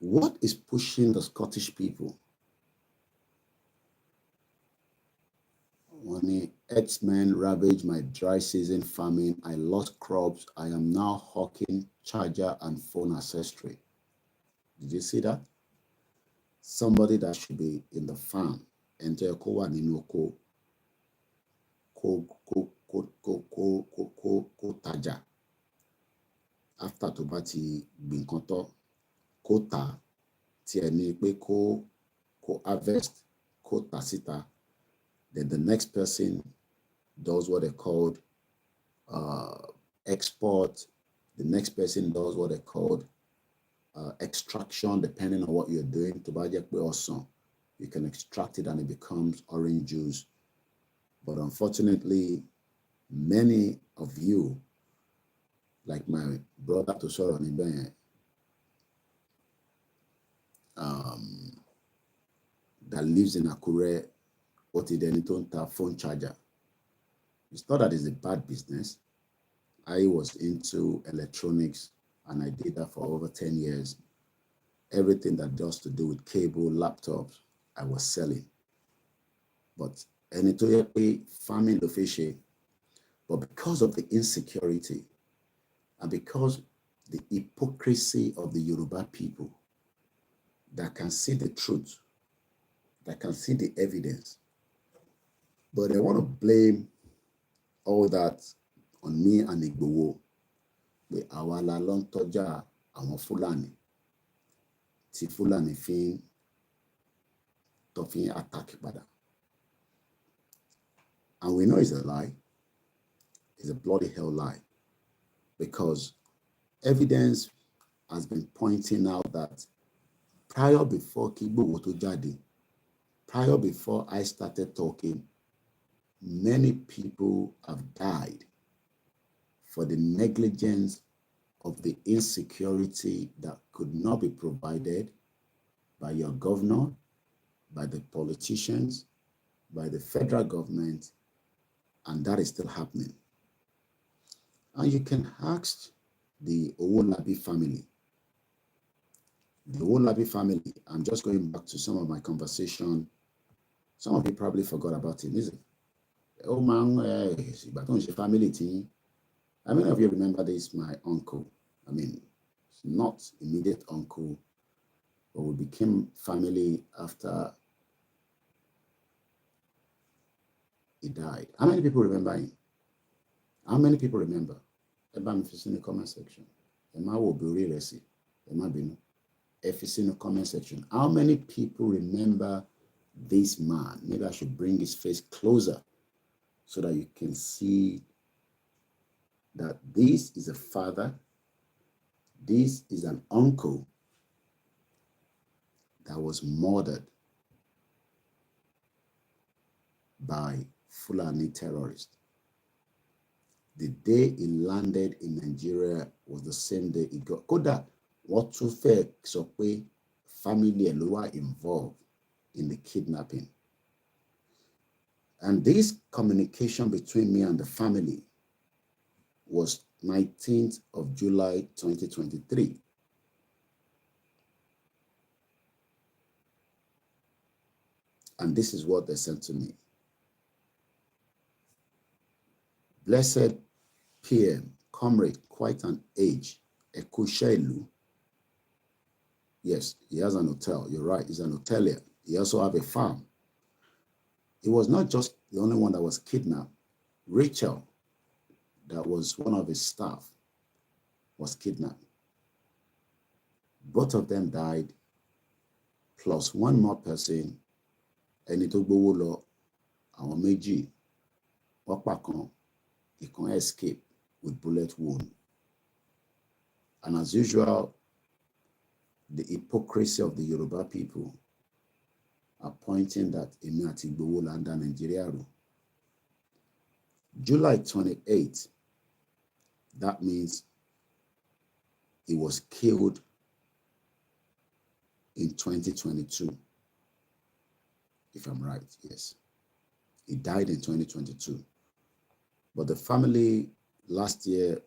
What is pushing the Scottish people? When the X-Men ravaged my dry season farming, I lost crops. I am now hawking charger and phone accessory. Did you see that? Somebody that should be in the farm, enter a kowa ninoko, ko taja. After to bati bin konto, ko ta, ti eni pe ko harvest, ko tasita. Then the next person does what they called export. The next person does what they called extraction, depending on what you're doing. You can extract it and it becomes orange juice. But unfortunately, many of you, like my brother to Soro Nibe, that lives in Akure, what did anything to phone charger? It's not that it's a bad business. I was into electronics and I did that for over 10 years. Everything that does to do with cable, laptops, I was selling. But farming the fish, but because of the insecurity and because the hypocrisy of the Yoruba people that can see the truth, that can see the evidence, but they want to blame all that on me and Igboho. The awala long toja àwọn Fulani. Ti Fulani fin to fin attack pada. And we know it's a lie. It's a bloody hell lie. Because evidence has been pointing out that prior before Kibo to Jadi, prior before I started talking, many people have died for the negligence of the insecurity that could not be provided by your governor, by the politicians, by the federal government, and that is still happening. And you can ask the Owolabi family. The Owolabi family, I'm just going back to some of my conversation. Some of you probably forgot about him, is it? Oh man, family team. How many of you remember this? My uncle. I mean, not immediate uncle, but we became family after he died. How many people remember him? How many people remember? Everybody in the comment section. Emma will be real. Emma Bino. If it's in the comment section, how many people remember this man? Maybe I should bring his face closer so that you can see that this is a father, this is an uncle that was murdered by Fulani terrorists. The day he landed in Nigeria was the same day he got. Koda, what to fair so family and were involved in the kidnapping. And this communication between me and the family was 19th of July 2023. And this is what they sent to me. Blessed PM, comrade, quite an age, Ekushelu. Yes, he has an hotel. You're right, he's an hotelier. He also have a farm. He was not just the only one that was kidnapped. Rachel, that was one of his staff, was kidnapped. Both of them died, plus one more person, ẹni tó gbówó lọ, àwọn méjì, ọ̀pá kan, ìkan escape with bullet wound. And as usual, the hypocrisy of the Yoruba people are pointing that èmi àti Igboho là ń dá Nigeria rú. July 28th, that means he was killed in 2022. If I'm right, yes. He died in 2022. But the family last year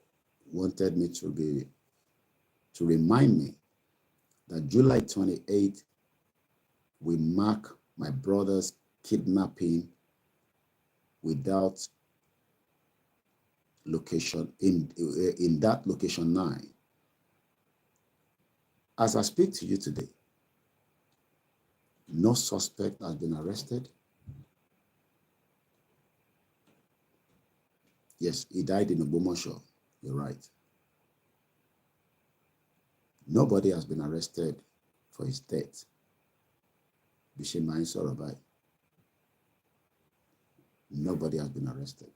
wanted me to remind me that July 28th, we mark my brother's kidnapping without location, in that location 9. As I speak to you today, no suspect has been arrested. Yes, he died in Ogbomoso. You're right. Nobody has been arrested for his death. Nobody has been arrested.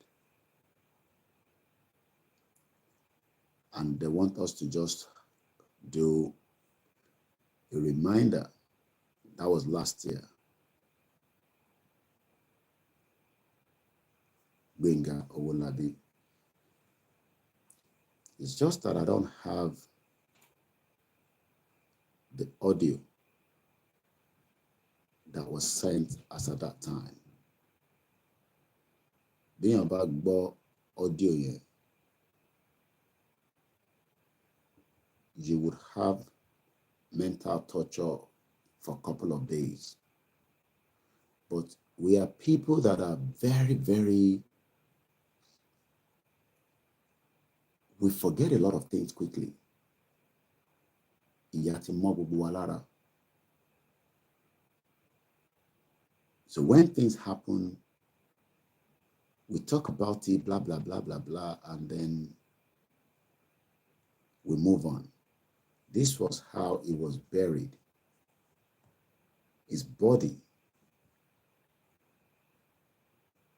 And they want us to just do a reminder. That was last year. Gbenga Owolabi. It's just that I don't have the audio that was sent as at that time. Being about audio here, you would have mental torture for a couple of days. But we are people that are very, very, we forget a lot of things quickly. So when things happen, we talk about it, blah, blah, blah, blah, blah, and then we move on. This was how he was buried. His body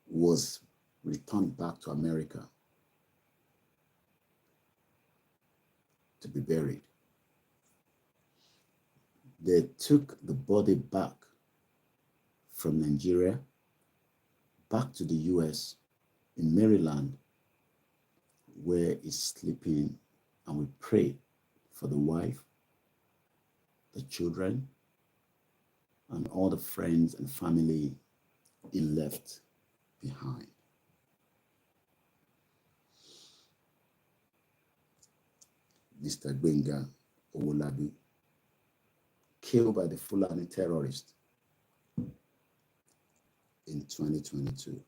was returned back to America to be buried. They took the body back from Nigeria back to the US in Maryland, where he's sleeping, and we pray for the wife, the children, and all the friends and family he left behind. Mr. Gbenga Owolabi, killed by the Fulani terrorist in 2022.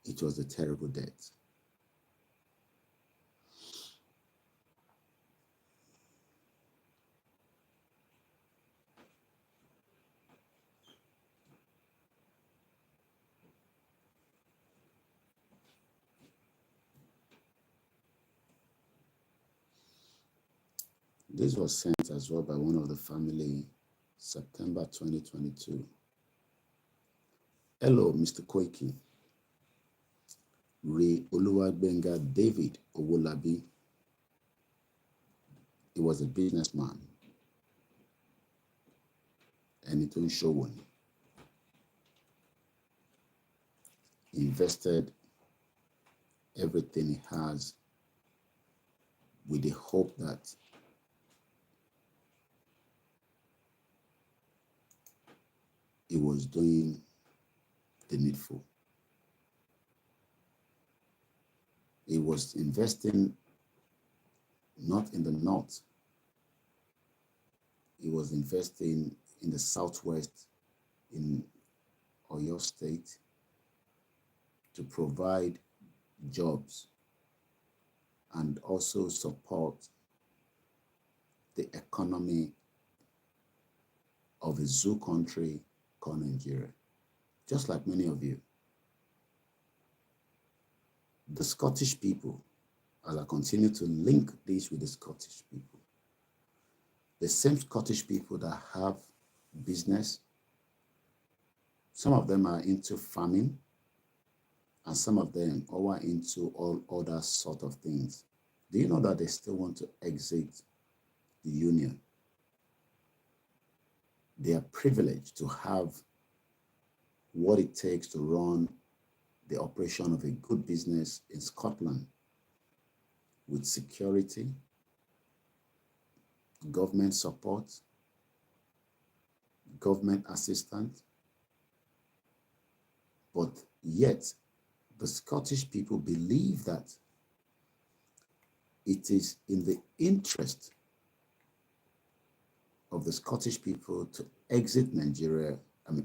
It was a terrible death. This was sent as well by one of the family, September 2022. Hello, Mr. Koiki. Re Oluwagbenga David Owolabi. He was a businessman. And it won't show one. He invested everything he has with the hope that he was doing the needful. He was investing not in the north. He was investing in the southwest, in Oyo State, to provide jobs and also support the economy of a zoo country called Nigeria, just like many of you. The Scottish people, as I continue to link this with the Scottish people, the same Scottish people that have business, some of them are into farming, and some of them are into all other sort of things. Do you know that they still want to exit the union? They are privileged to have what it takes to run the operation of a good business in Scotland with security, government support, government assistance. But yet, the Scottish people believe that it is in the interest of the Scottish people to exit Nigeria,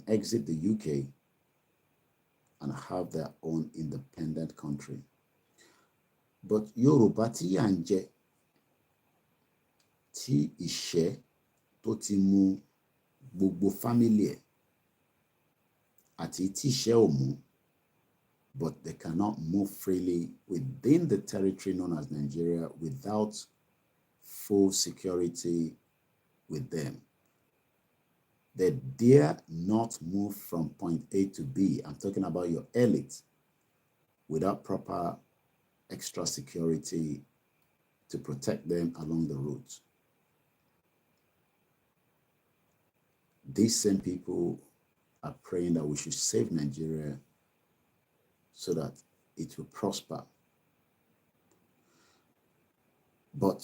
exit the UK, and have their own independent country. But Yoruba ti yanje ti ishe tó ti mú gbogbo family ẹ̀ àti tí iṣẹ́ ò mú, but they cannot move freely within the territory known as Nigeria without full security with them. They dare not move from point A to B. I'm talking about your elite, without proper extra security to protect them along the route. These same people are praying that we should save Nigeria so that it will prosper. But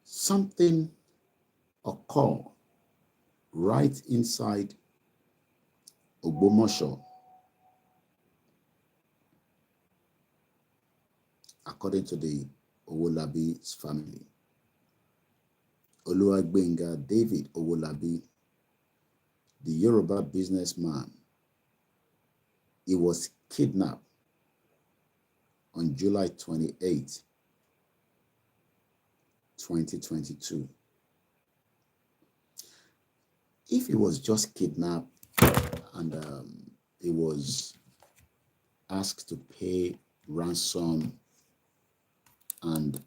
something occurred right inside Ogbomoso, according to the Owolabi's family. Oluwagbenga David Owolabi, the Yoruba businessman, he was kidnapped on July 28, 2022. If he was just kidnapped and he was asked to pay ransom and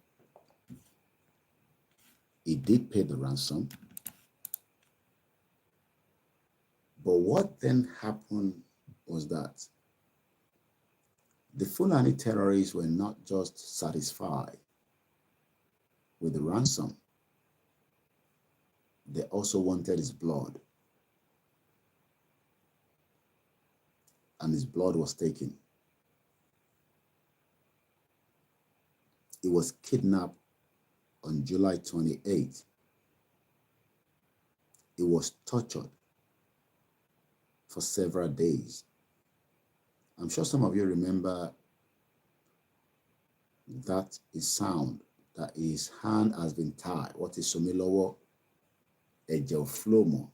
He did pay the ransom. But what then happened was that the Fulani terrorists were not just satisfied with the ransom. They also wanted his blood. And his blood was taken. He was kidnapped on July 28th. He was tortured for several days. I'm sure some of you remember that is sound, that his hand has been tied. What is Somilowo? Ejoflomo.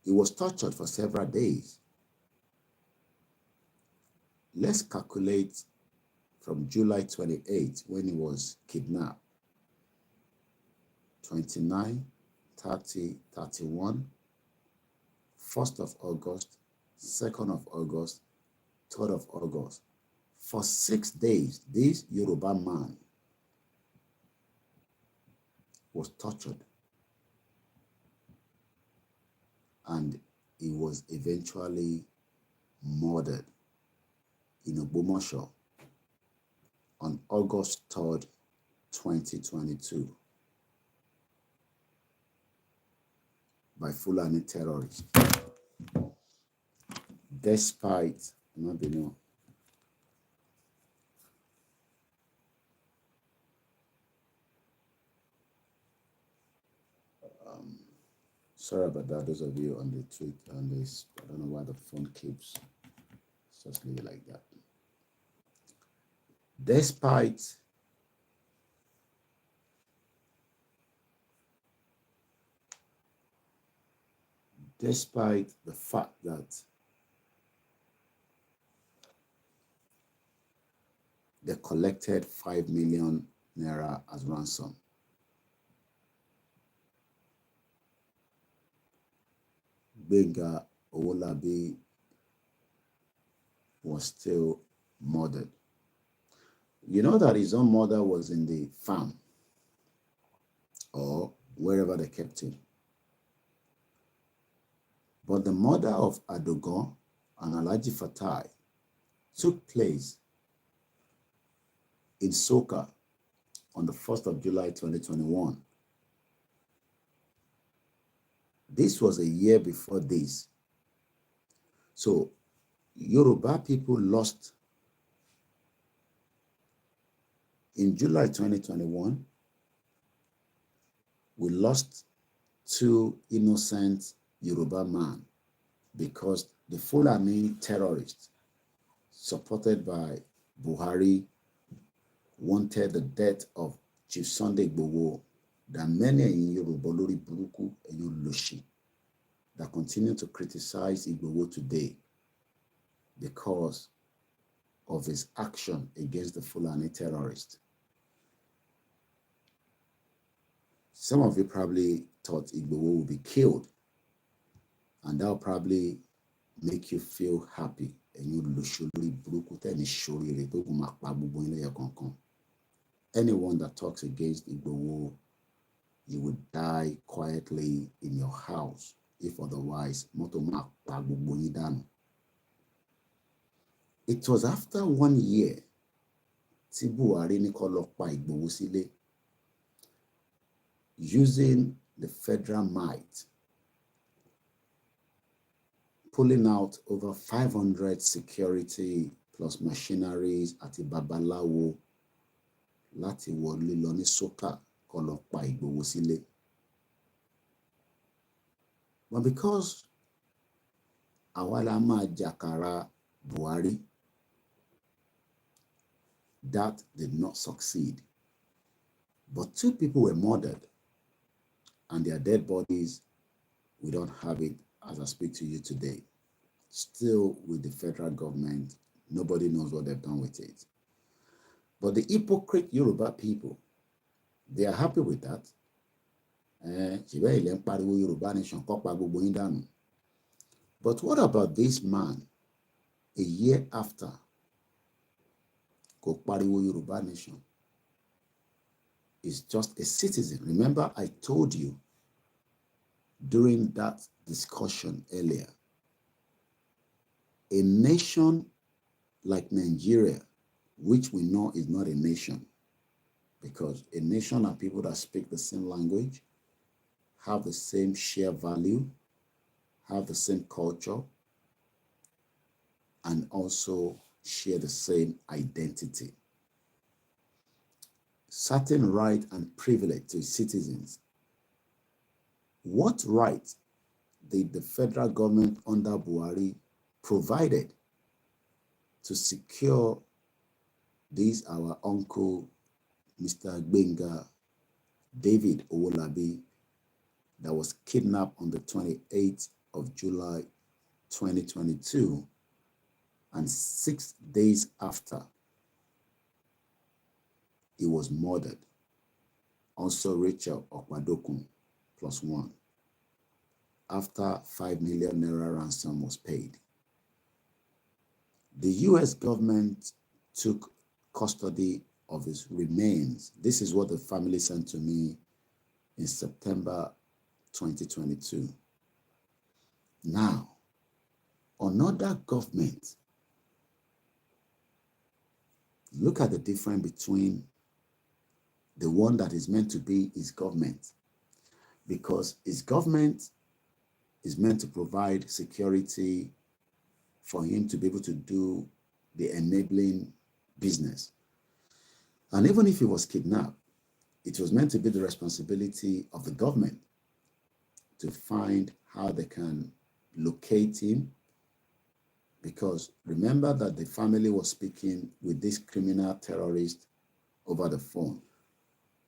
He was tortured for several days. Let's calculate from July 28th, when he was kidnapped. 29, 30, 31, 1st of August, 2nd of August, 3rd of August. For 6 days, this Yoruba man was tortured. And he was eventually murdered in Ogbomoso on August 3rd, 2022 by Fulani terrorists. Despite, sorry about that, those of you on the tweet, on this, I don't know why the phone keeps just leave it like that. Despite the fact that they collected 5 million naira as ransom, Benga Owolabi was still murdered. You know that his own mother was in the farm or wherever they kept him. But the murder of Adogon and Alhaji Fatai took place in Soka on the 1st of July 2021. This was a year before this. So Yoruba people lost in July 2021. We lost 2 innocent Yoruba men because the Fulani terrorists supported by Buhari wanted the death of Chief Sunday Igboho, that many in Yoruba Lori Buruku and Yolushi that continue to criticize Igboho today because of his action against the Fulani terrorists. Some of you probably thought Igboho would be killed, and that will probably make you feel happy. Anyone that talks against Igboho, you would die quietly in your house, if otherwise, it was after 1 year, tí Buhari ní kó lọ pa Igboho sílé, using the federal might, pulling out over 500 security plus machineries àti babaláwo láti wọlé lọ ní Soka kó lọ pa Igboho sílé. But because àwa la máa jàkàrà Buhari, that did not succeed. But 2 people were murdered, and their dead bodies, we don't have it as I speak to you today. Still with the federal government, nobody knows what they've done with it. But the hypocrite Yoruba people, they are happy with that. But what about this man, a year after, kò pariwo Yoruba nation? is just a citizen. Remember, I told you during that discussion earlier, a nation like Nigeria, which we know is not a nation, because a nation are people that speak the same language, have the same shared value, have the same culture, and also share the same identity. Certain right and privilege to citizens. What right did the federal government under Buhari provided to secure this our uncle, Mr. Gbenga David Owolabi, that was kidnapped on the 28th of July 2022, and 6 days after, he was murdered? Also Rachel Okwadokun +1, after 5 million naira ransom was paid. The US government took custody of his remains. This is what the family sent to me in September 2022. Now, another government, look at the difference between the one that is meant to be his government, because his government is meant to provide security for him to be able to do the enabling business. And even if he was kidnapped, it was meant to be the responsibility of the government to find how they can locate him, because remember that the family was speaking with this criminal terrorist over the phone.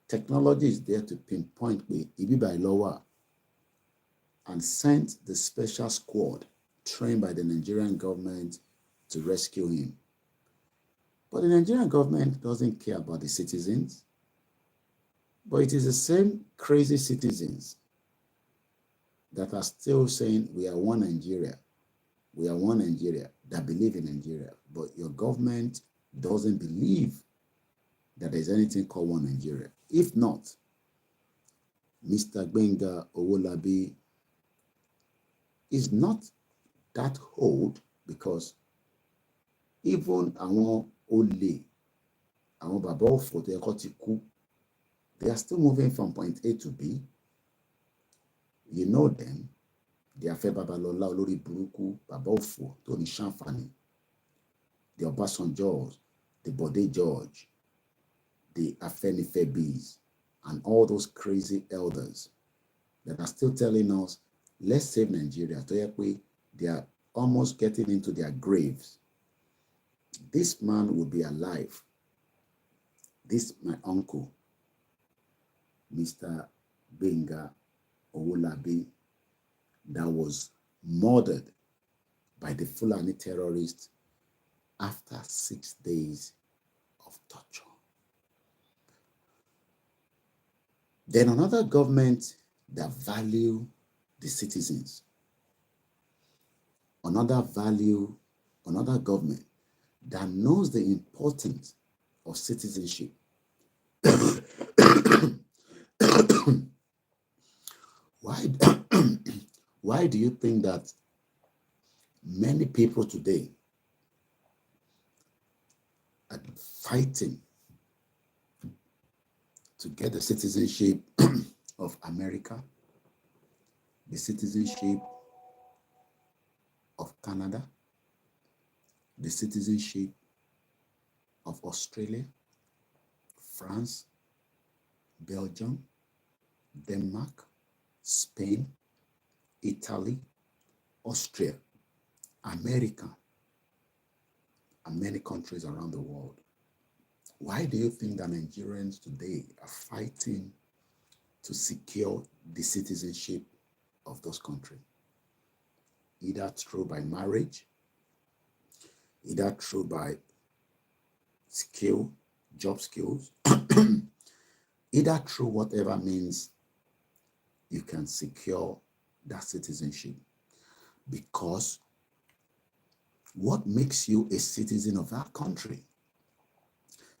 Technology is there to pinpoint the Ibibai Lowa, and sent the special squad trained by the Nigerian government to rescue him. But the Nigerian government doesn't care about the citizens. But it is the same crazy citizens that are still saying we are one Nigeria. We are one Nigeria, that believe in Nigeria. But your government doesn't believe that there's anything called one Nigeria. If not, Mr. Gbenga Owolabi is not that old, because even àwọn olè, àwọn bàbá òfò tó yẹ kó ti kú, they are still moving from point A to B. You know them. The Afe Babalola Olori Buruku, bàbá òfò tó ní ṣàǹfààní, the Obasanjos, the Bode George, the Afenifebis, and all those crazy elders that are still telling us, let's save Nigeria. They are almost getting into their graves. This man will be alive. This, my uncle, Mr. Gbenga Owolabi, that was murdered by the Fulani terrorists after 6 days of torture. Then another government that value the citizens. Another government that knows the importance of citizenship. Why do you think that many people today are fighting to get the citizenship of America, the citizenship of Canada, the citizenship of Australia, France, Belgium, Denmark, Spain, Italy, Austria, America, and many countries around the world? Why do you think that Nigerians today are fighting to secure the citizenship of those countries? Either through by marriage, either through by skill, job skills, either through whatever means you can secure that citizenship. Because what makes you a citizen of that country?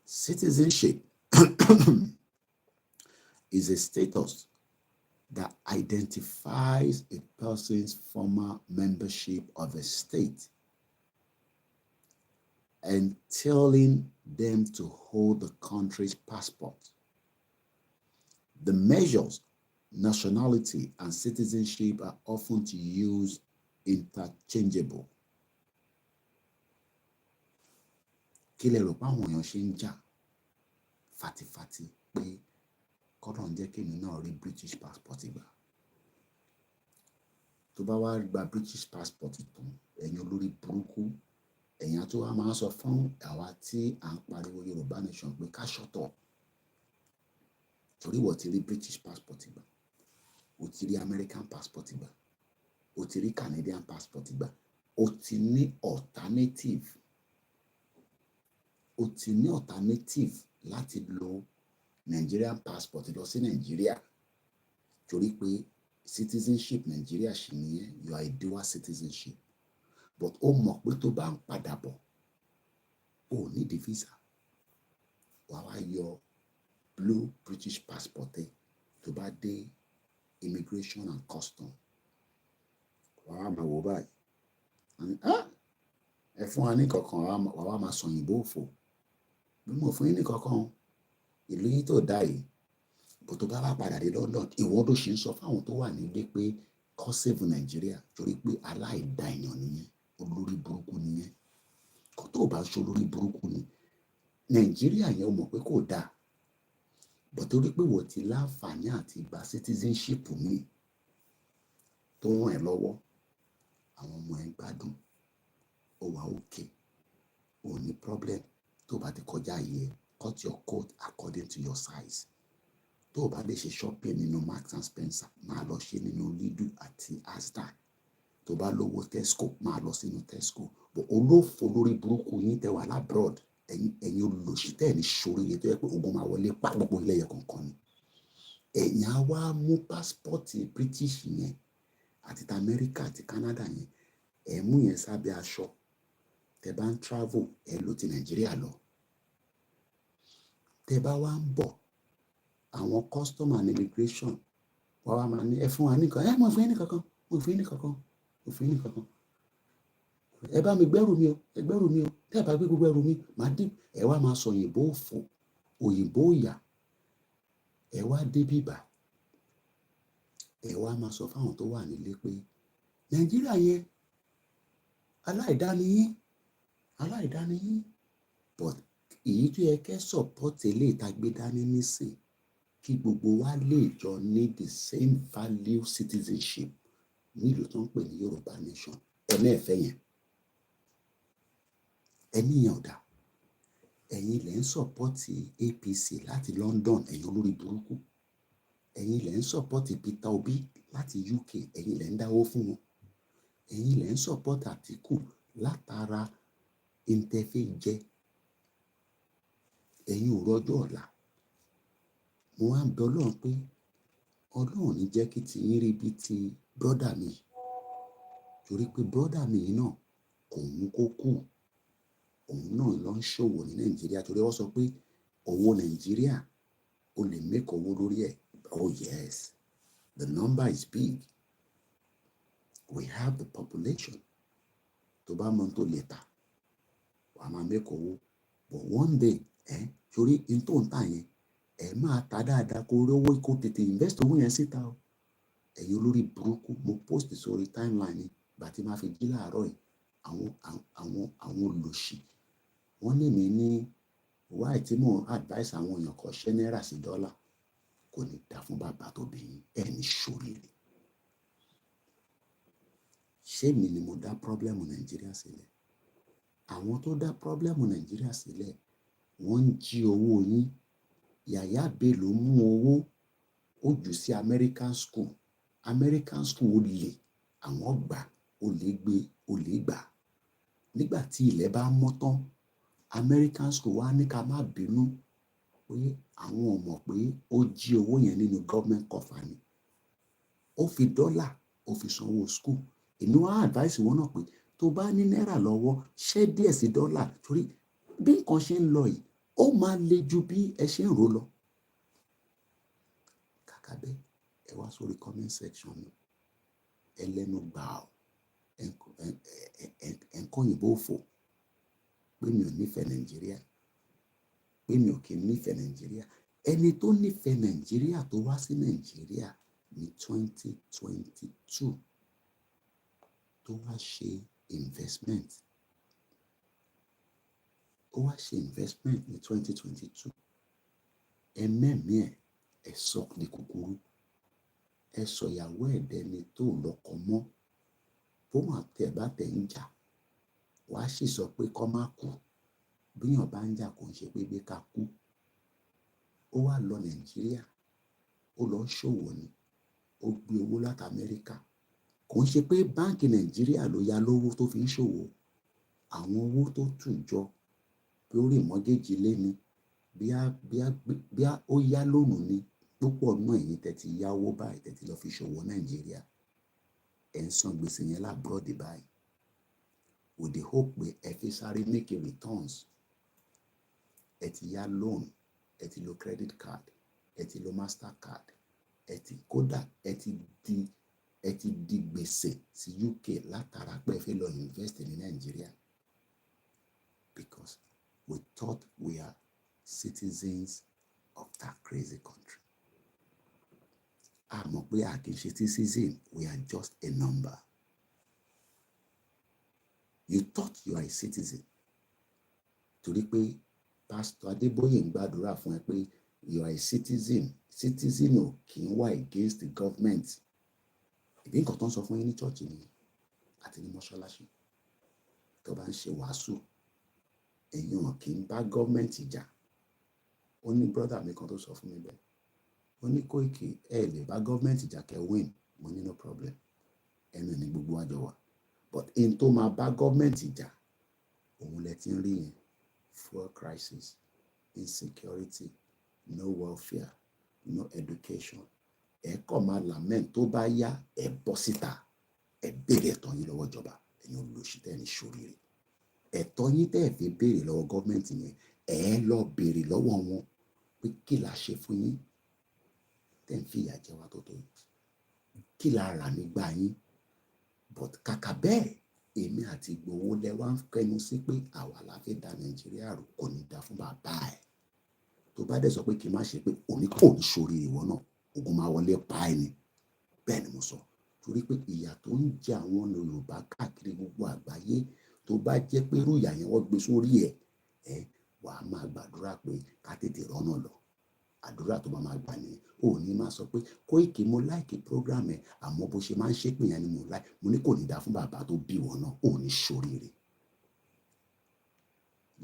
Citizenship is a status that identifies a person's former membership of a state, entailing them to hold the country's passport. The measures, nationality and citizenship, are often used interchangeable. Kí lẹ rò pé àwọn èèyàn ṣe ń jà fàtìfàtì pé kọ́lọ̀ ń jẹ́ kémi náà rí British passport gbà? Tó bá wá gba British passport tán, ẹ̀yin olórí burúkú, ẹ̀yin tó wá máa sọ fún àwa tí à ń pariwo Yorùbá nation pé ká ṣọ̀tọ̀. Torí wọ́n ti rí British passport gbà, o ti rí American passport gbà, o ti rí Canadian passport gbà, o ti ní alternative. O ti ní alternative láti lo Nigerian passport lọ sí Nigeria. Torí pé citizenship Nigeria ṣì nìyẹn, you are a dual citizenship. But ó mọ̀ pé tó bá ń padà bọ̀, o ní di visa. Wàá wá yọ blue British passport ẹ tó bá dé immigration and custom. Wàá wá máa wò báyìí. Ẹ fún wa ní kankan, wàá wá máa sọ òyìnbó òfò. Bí mo fún yín ní kankan, ìlú yín tó dá yìí, bó tó bá wá padà dé London, ìwọ ló ṣe ń sọ fáwọn tó wà nílé pé kó save Nigeria, torí pé aláìda èèyàn nìyẹn, olórí burúkú nìyẹn. Kó tó bá ṣe olórí burúkú ni Nigeria yẹn, o mọ̀ pé kò dáa. Bó torí pé wọ́n ti láǹfààní àti gba citizenship mi tó ràn ẹ́ lọ́wọ́, àwọn ọmọ ẹ̀ ń gbádùn, ó wà okay, ò ní problem. Tó bá ti kọjá yẹ, cut your coat according to your size. Tó bá lè ṣe shopping nínú Marks and Spencer, máa lọ ṣe nínú Lidl àti Asda. Tó bá lówó Tesco, máa lọ sínú Tesco. But olófò lórí burúkú yín tẹ́ wà labroad, ẹ̀yin olùlòṣì tẹ́ ní ṣorí yẹn tó yẹ pé ogun máa wọlé pa gbogbo ilé yẹn kankan ni. Ẹ̀yin á wá mú passport British yẹn àti ti America àti Canada yẹn, ẹ̀ mú yẹn sábẹ́ aṣọ. Tẹ́ bá ń travel, ẹ lọ ti Nigeria lọ. Tẹ́ bá wá ń bọ̀, àwọn custom and immigration wá wá máa ní ẹ fún wa nìkan. Mo fún yín ní kankan, mo fún yín ní kankan, mo fún yín ní kankan. Ẹ bá mi gbẹ́rù mi o, ẹ gbẹ́rù mi o. Tẹ́ bá gbé gbogbo ẹrù mi, màá dé. Ẹ wá máa sọ òyìnbó òfò, òyìnbó ìyà. Ẹ wá dé bíbà. Ẹ wá máa sọ fáwọn tó wà nílé pé Nigeria yẹn aláìdáni yín, aláìdáni yín. But èyí tó yẹ kẹ́ support eléyìí tá gbé dání nísìn, kí gbogbo wa lè jọ ní the same value citizenship nílùú tó ń pè ní Yorùbá nation. Ẹlẹ́ẹ̀fẹ́ yẹn, ẹni yẹn ò dá. Ẹ̀yin lẹ̀ ń support APC láti London, ẹ̀yin olórí burúkú. Ẹ̀yin lẹ̀ ń support Peter Obi láti UK, ẹ̀yin lẹ̀ ń dáwó fún wọn. Ẹ̀yin lẹ̀ ń support Atiku látara ìntẹ́fẹ́ jẹ. Ẹ̀yin ò rọjọ́ ọ̀la. Mo wá ń bẹ Ọlọ́run pé Ọlọ́run ní jẹ́ kí ti yín rí bí ti brother mi. Torí pé brother mi yìí náà kò mú kó kú. Òun náà ló ń ṣòwò ní Nàìjíríà, torí wọ́n sọ pé owó Nàìjíríà o lè make owó lórí ẹ̀. Oh yes, the number is big. We have the population. Tó bá mọ̀ tó lè tà, wà á máa make owó. But one day, torí in tó ń tà yẹn, ẹ máa ta dáadáa kó rí owó, kó tètè invest owó yẹn síta o. Ẹ̀yin olórí burúkú, mo post sórí timeline ìgbà tí máa fi jí láàárọ̀ yìí. Àwọn olòṣì wọ́n ní mi ní why tí mò ń advice àwọn èèyàn kan ṣẹ́ náírà sí dọ́là. Kò ní dá fún bàbá tó bí yín, ẹni ṣoríire. Ṣé mi ni mo dá problem Nàìjíríà sílẹ̀? Àwọn tó dá problem Nàìjíríà sílẹ̀, wọ́n ń jí owó yín. Yàyà Bello mú owó, ó jù sí American school. American school ó lè, àwọn gbà, ó lè gbé, ó lè gbà. Nígbà tí ilẹ̀ bá mọ́ tán, American school wá ní ká má bínú pé àwọn ò mọ̀ pé ó jí owó yẹn nínú government coffers ni. Ó fi dọ́là, ó fi sanwó school. Èmi wá advice wọn náà pé tó bá ní náírà lọ́wọ́, ṣẹ́ díẹ̀ sí dọ́là, torí bí nǹkan ṣe ń lọ yìí, ó máa le ju bí ẹ ṣe ń rò lọ. kàkà bẹ́ẹ̀ ẹ wá sórí comment section mi ẹ lẹ́nu gbà ọ́ ẹ ń kọ́ òyìnbó òfò pé mi ò nífẹ̀ẹ́ Nàìjíríà pé mi ò kí ń nífẹ̀ẹ́ Nàìjíríà. Ẹni tó nífẹ̀ẹ́ Nàìjíríà tó wá sí Nàìjíríà ní 2022 tó wá ṣe investment ní 2022 ẹ mẹ́mí ẹ sọ ní kúkúrú ẹ sọ ìyàwó ẹ̀dẹ́ni tó lọ́kọ mọ́ bóun àtẹ̀bátẹ̀ ń jà wàá sì sọ pé kọ́ má kú bíyàn bá ń jà kò ń ṣe pé gbé ká kú. Ó wá lọ Nàìjíríà ó lọ ṣòwò ni ó gbé owó láti Amẹ́ríkà kò ń ṣe pé báńkì Nàìjíríà ló yá lówó tó fi ń ṣòwò àwọn owó tó tù jọ bí ó rí mọ́gẹ́jì lé ní bí ó yá lónìí ni púpọ̀ náà èyí tẹ́tí yáwó báyìí tẹ́tí lọ fi ṣòwò Nàìjíríà ẹ̀ ń san gbèsè yẹn lábúròdì báyìí with the hope pé ẹ fi sáré make a returns ẹ ti yá loan ẹ ti lo credit card ẹ ti lo mastercard ẹ ti kódà ẹ ti di gbèsè sí UK látara pé ẹ fẹ́ lọ invest ní Nàìjíríà because we thought we are citizens of that crazy country. A mọ̀ pé a kì í ṣe citizen, we are just a number. You thought you are a citizen torí pé Pastor Adébóyè ń gbàdúrà fún ẹ pé you are a citizen. Citizen ò kì í wà against the government. Ìbí nǹkan tó ń sọ fún yín ní church ni àti ní mọ́ṣáláṣí tó bá ń ṣe wàásù èèyàn kì í bá gọ́ọ̀mẹ̀ntì jà. Ó ní brother mi kan tó sọ fún mi bẹ́ẹ̀ ó ní Koiki ẹ lè bá gọ́ọ̀mẹ̀ntì jà kẹ́ win mo ní no problem ẹnu ní gbogbo àjọ wa but in tó máa bá gọ́ọ̀mẹ̀ntì jà òun lẹ ti ń rí yẹn fuel crisis insecurity no welfare no education ẹ kọ́ máa lament tó bá yá ẹ bọ́ síta ẹ béèrè ẹ̀tọ́ yín lọ́wọ́ ìjọba ẹ̀yin olùsítẹ́ ní ṣoríire ẹ̀tọ́ yín tẹ́ ẹ fi béèrè lọ́wọ́ gọ́ọ̀mẹ̀ntì yẹn ẹ lọ béèrè lọ́wọ́ wọn pé kí la ṣe fún yín tẹ́ ń fìyà jẹ wá tó tó yìí kí la rà nígbà yín but kàkà bẹ́ẹ̀ èmi àti Ìgbòho lẹ wá ń kẹnu sí pé àwa la fẹ́ da Nàìjíríà rú kò ní da fún bàbá ẹ̀ tó bá dẹ̀ sọ pé kí n má ṣe pé òní kò ní ṣorí ìwọ náà ogun máa wọlé pa ẹ̀ ni bẹ́ẹ̀ ni mo sọ torí pé ìyà tó ń jẹ àwọn Yorùbá káàkiri gbogbo àgbáyé tó bá jẹ́ pé irú ìyà yẹn wọ́n gbé sórí ẹ̀ wà á máa gbàdúrà pé ká tètè rọ́nà lọ àdúrà tó bá máa gbà nìyẹn ò ní máa sọ pé Koiki mo láìkì program ẹ̀ àmọ́ bó ṣe máa ń ṣépè yẹn ni mo láì mo ní kò ní dá fún bàbá tó bí wọn náà ò ní ṣoríire.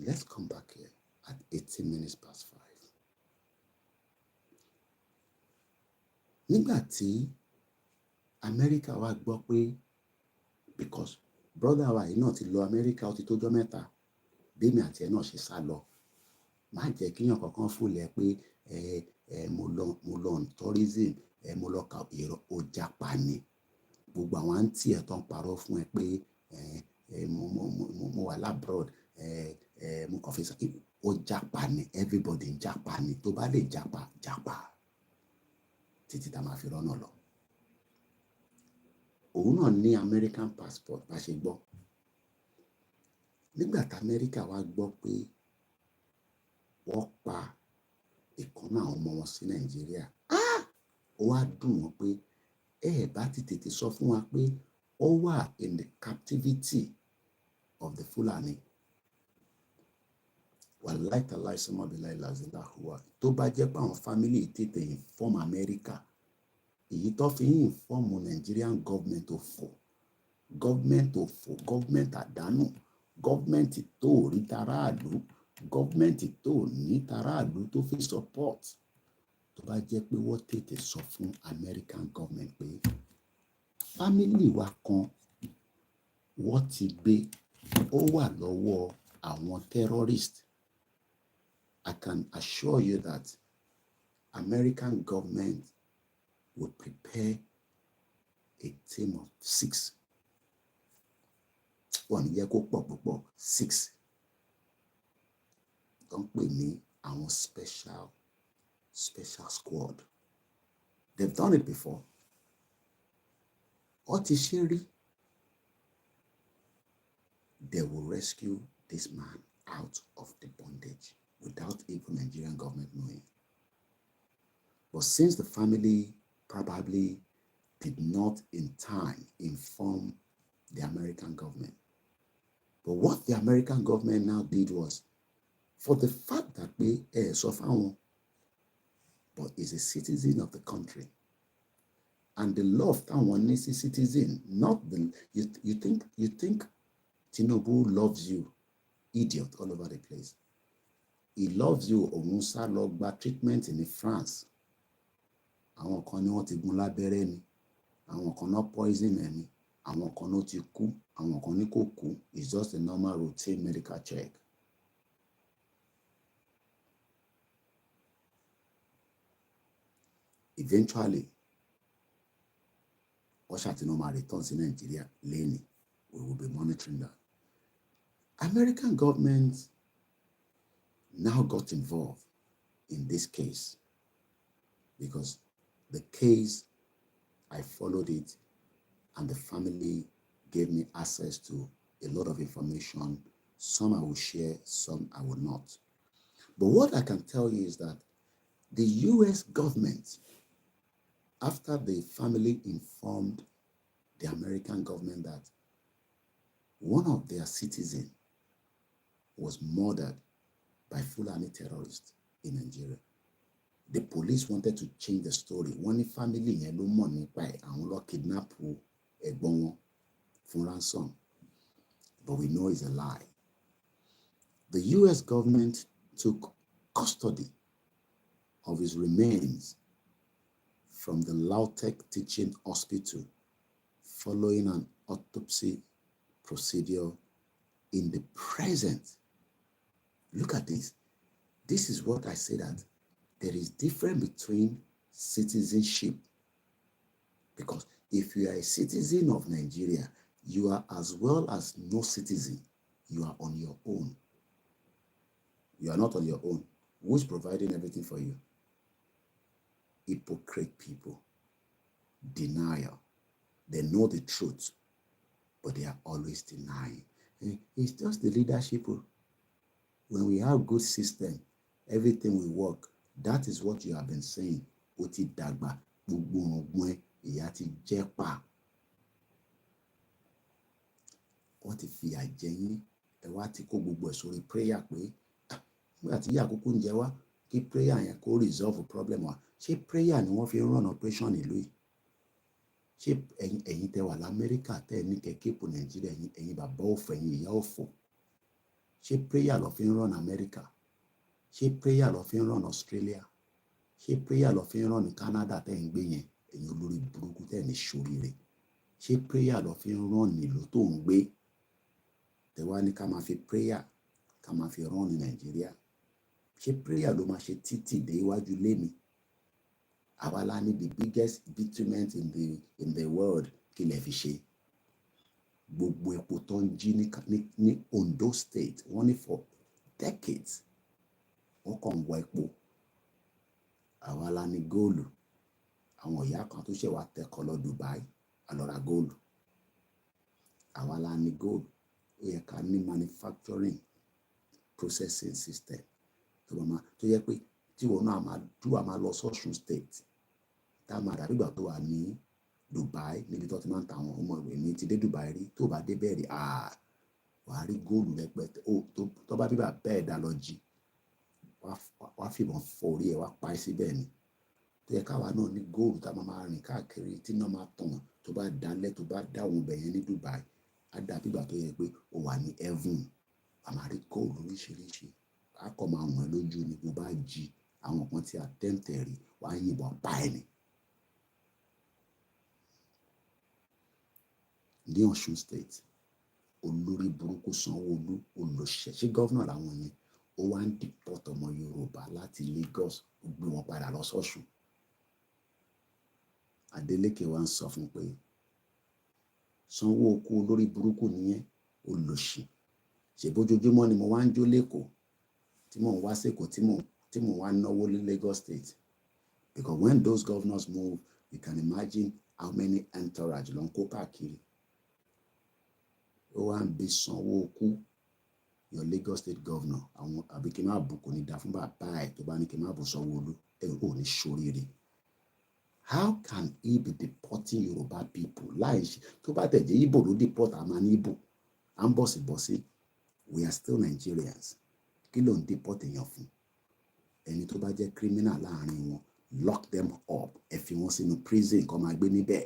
Let's come back here at 18 minutes past 5. Nígbà tí Amẹ́ríkà wá gbọ́ pé because brother wa yìí náà ti lọ Amẹ́ríkà ó ti tójọ́ mẹ́ta bẹ́ẹ̀mi àti ẹ̀ náà ṣe sá lọ má jẹ́ kíyàn kankan fòlẹ̀ pé mo lọ on tourism mo lọ ka èrò ó japa ni gbogbo àwọn àǹtí ẹ̀ tó ń parọ́ fún ẹ pé mo wà labroad mo kàn fi sọ ó japa ni everybody ń japa ni tó bá lè japa títí tá a máa fi rọ́nà lọ. Òun náà ní American passport bá ṣe gbọ́ nígbà tí Amẹ́ríkà wá gbọ́ pé wọ́n pa ìkan náà àwọn ọmọ wọn sí Nàìjíríà ó wá dùn wọ́n pé bá ti tètè sọ fún wa pé ó wà in the captivity of the Fulani wàláì tàláì sọmọbìláì làzìlá hùwà tó bá jẹ́ pé àwọn family tètè inform Amẹ́ríkà èyí tó fi ń inform Nigerian government òfò government àdánù gọ́ọ̀mẹ̀ntì tó rí taráàlú gọ́ọ̀mẹ̀ntì tó ní taráàlú tó fi support tó bá jẹ́ pé wọ́n tètè sọ fún American government pé family wa kan wọ́n ti gbé ó wà lọ́wọ́ àwọn terrorist. I can assure you that American government will prepare a team of 6 wọ́n ní yẹ kó pọ̀ púpọ̀ 6 tó ń pè ní àwọn special squad They've done it before. Otishiri, they will rescue this man out of the bondage without even Nigerian government knowing. But since the family probably did not in time inform the American government, but what the American government now did was, for the fact that but is a citizen of the country, and the love that one is a citizen, not the you think Tinubu loves you, idiot, all over the place. He loves you. Omusa logba treatment in France. Àwọn kan ní wọ́n ti gún lábẹ́rẹ́ ni, àwọn kan náà poison ẹni, àwọn kan náà ti kú, àwọn kan ní kò kú. It's just a normal routine medical check. Eventually, Oshatinoma returns in Nigeria, Leni. We will be monitoring that. American government now got involved in this case because the case, I followed it, and the family gave me access to a lot of information. Some I will share, some I will not. But what I can tell you is that the US government, after the family informed the American government that one of their citizens was murdered by Fulani terrorists in Nigeria, the police wanted to change the story. One family yẹn ló mọ̀ nípa ẹ̀, àwọn ló kidnap ẹ̀gbọ́n wọn fún ransom. But we know it's a lie. The US government took custody of his remains from the Lautech Teaching Hospital following an autopsy procedure in the present. Look at this. This is what I say, that there is difference between citizenship. Because if you are a citizen of Nigeria, you are as well as no citizen. You are on your own. You are not on your own. Who's providing everything for you? Hypocrite people. Denial. They know the truth, but they are always denying. It's just the leadership. When we have good system, everything will work. That is what you have been saying. Oti dagba, gbogbo ọgbọ́n ìyà ti jẹ pa. Wọ́n ti fi àjẹ yín, ẹ wá ti kó gbogbo ẹ̀ sórí prayer pé nígbà tí ìyà kúkú ń jẹ wá, kí prayer yẹn kó resolve problem wa. Ṣé prayer ni wọ́n fi run operation ìlú yìí? Ṣé ẹ̀yin tẹ́ wà l'Amẹ́ríkà tẹ́ ní kẹ̀kẹ́ ipò Nàìjíríà, ẹ̀yin bàbá òfò, ẹ̀yin ìyá òfò? Ṣé prayer ló fi run America? Ṣé prayer ló fi run Australia? Ṣé prayer ló fi run Canada tẹ́ ń gbé yẹn, ẹ̀yin olórí burúkú tẹ́ ní ṣoríire? Ṣé prayer ló fi run ìlú tó ń gbé? Tẹ́ wá ní ká máa fi prayer ká máa fi run ní Nàìjíríà. Ṣé prayer ló máa ṣe títì dé iwájú ilé mi? Àwa la ní the biggest bitumen in the world, kí lẹ fi ṣe? Gbogbo epo tó ń jí ní Ondo State, wọ́n ní for decades wọ́n kàn ń wọ epo. Àwa la ní góòlù. Àwọn ìyá kan tó ṣe wá tẹkọ̀ lọ Dubai a lọ ra góòlù. Àwa la ní góòlù. Ó yẹ ká ní manufacturing processing system tó yẹ pé tí wọn náà máa lọ Ọ̀ṣun State tá máa dàbí ìgbà tó wà ní Dubai níbi tó ti máa ń ta àwọn ọmọ ìwé. ní ti dé Dubai rí, tó bá dé bẹ́ẹ̀ rí wàá rí góòlù rẹpẹtẹ. Tó bá bíbà bẹ́ẹ̀ dá lọ jí, wàá fìbọn fọ orí ẹ̀, wàá pa ẹ́ síbẹ̀ ni. Tó yẹ káwa náà ní góòlù tá máa rìn káàkiri tí náà máa tàn. Tó bá dalẹ̀, tó bá dáhùn ibẹ̀ yẹn ní Dubai, á dàbí ìgbà tó yẹ pé ó wà ní heaven. A máa rí góòlù oríṣiríṣi. A kò máa wọ̀n lójú ni bó bá jí. Àwọn kan tí a tẹ́ǹtẹ̀ rí wá yìnbọn pa ẹ̀ ni. Ní Ọ̀ṣun State, olórí burúkú Sanwó-Olú, olóṣèṣẹ́, ṣé gọ́vnà làwọn yẹn, ó wá ń deport ọmọ Yorùbá láti Lagos, ó gbé wọn padà lọ sọ́ṣun. Adeleke wá ń sọ fún pé Sanwó-Olú olórí burúkú nìyẹn, olóṣì. Ṣèbójoojúmọ́ ni mo wá ń jó lẹ́kọ̀ọ́, tí mò ń wá sẹ́kọ̀ọ́, tí mò ń wá náwó ní Lagos State. Because when those governors move, you can imagine how many entourage ló ń kó káàkiri. Ó wá ń bi Sanwó-Olú, your Lagos State governor, àwọn àbí kí n má bù kò ní dá fún bàbá ẹ̀ tó bá ní kí n má bù Sanwó-Olú, ò ní ṣoríire. How can he be deporting Yoruba people? Láìsí tó bá tẹ̀ jẹ́ Igbo ló deport àmà ní Igbo. À ń bọ̀sibọ̀sí, we are still Nigerians. Kí ló ń deport èèyàn fún? Ẹni tó bá jẹ́ criminal láàrin wọn, lock them up, ẹ fi wọn sínú prison kó máa gbé níbẹ̀.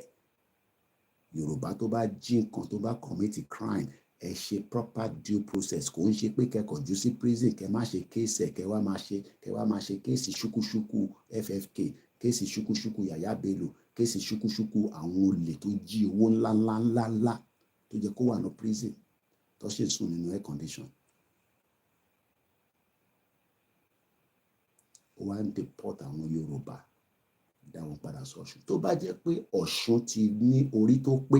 Yorùbá tó bá jí nǹkan tó bá commit crime, ẹ ṣe proper due process. Kò ń ṣe pé kẹ́kọ̀ọ́ jù sí prison kẹ́ má ṣe kéèsì ẹ̀ kẹ́ wá máa ṣe kéèsì ṣúkúṣúkú FFK, kéèsì ṣúkúṣúkú Yàyà Bello, kéèsì ṣúkúṣúkú àwọn olè tó jí owó ńláńláńláńlá tó jẹ́ kó wà ní prison tó ṣe sùn nínú air condition. Ó wá ń deport àwọn Yorùbá, dá wọn padà sí Ọ̀ṣun. Tó bá jẹ́ pé Ọ̀ṣun ti ní orí tó pé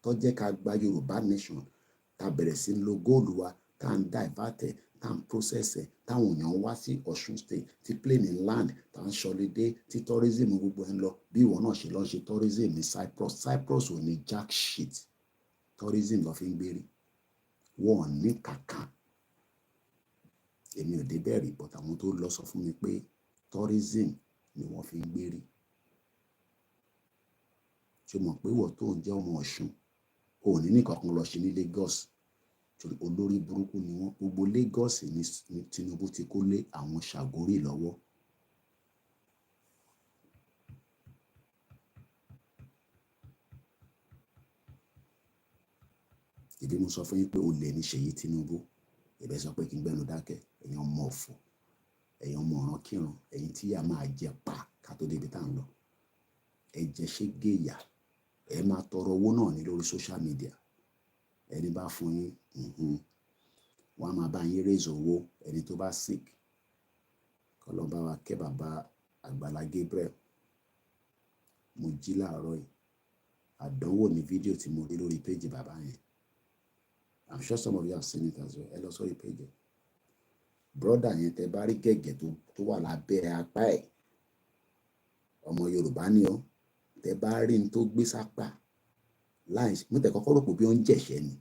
tó jẹ́ ká gba Yorùbá nation, tá bẹ̀rẹ̀ sí lo góòlù wa, tá ń divert ẹ̀, tá ń process ẹ̀, táwọn èèyàn wá sí Ọ̀ṣun state, tí plane in land, tá ń ṣọlidé, tí tourism gbogbo ẹ̀ ń lọ, bí ìwọ náà ṣe lọ ṣe tourism ní Cyprus. Cyprus ò ní jack shit. Tourism lọ fi ń gbérí. Wọ́n ò ní kàkà. Èmi ò dé bẹ̀rẹ̀, but àwọn tó lọ sọ fún mi pé tourism ni wọ́n fi ń gbérí. Ṣé o mọ̀ pé ìwọ tó ń jẹ́ ọmọ Ọ̀ṣun, ò ní ní kankan lọ ṣe ní Lagos? Olórí burúkú ni wọ́n. Gbogbo Lagos ní Tinubu ti kó lé àwọn Ṣàgórì lọ́wọ́. Ìdí mo sọ fún yín pé olè ní Ṣèyí Tinubu. Ìbẹ̀ sọ pé kí n gbẹ́nu dákẹ́. Ẹ̀yin ọmọ ọ̀fọ̀, ẹ̀yin ọmọ ọ̀ràn kírun, ẹ̀yin tí a máa jẹ pa ká tó débi tá à ń lọ. Ẹ jẹ ṣé géèyà. Ẹ máa tọrọ owó náà ní lórí social media. Ẹni bá fún yín, wọ́n á máa bá yín raise owó. Ẹni tó bá sick, kọ́lọ́n bá wa kẹ́ bàbá Àgbàlá Gabriel. Mo jí láàárọ̀ yìí. Àdánwò ní fídíò tí mo rí lórí page bàbá yẹn. I'm sure some of you have seen it as well. Ẹ lọ sórí page. Brother yẹn tẹ bá rí gẹ̀gẹ̀ tó wà lábẹ́ apá ẹ̀. Ọmọ Yorùbá ni ó. Tẹ bá rí n tó gbé sápá. Mo tẹ̀ kọ́kọ́ rò pé bí ó ń jẹ̀ṣẹ́ ni.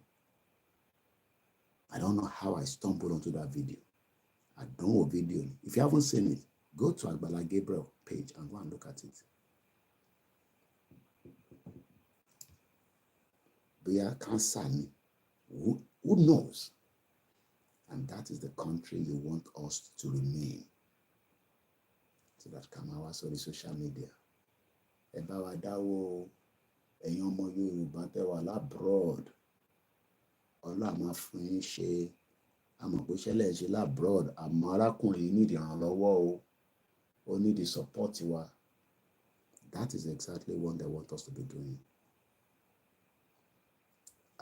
I don't know how I stumbled onto that video. Àdánwò video ni. If you haven't seen it, go to Àgbàlá Gabriel page and go and look at it. Bóyá cancer ni. Who knows? And that is the country you want us to remain. So that come out on the social media. Ẹ bá wa dáwọ́, ẹ̀yin ọmọ Yorùbá tẹ́ wà labroad. Ọlọ́run máa fún yín ṣe. Àmọ́ pé ṣẹlẹ̀ ṣe labroad. Àmọ́ arákùnrin yìí need ìrànlọ́wọ́ o. Ó need the support wa. That is exactly what they want us to be doing.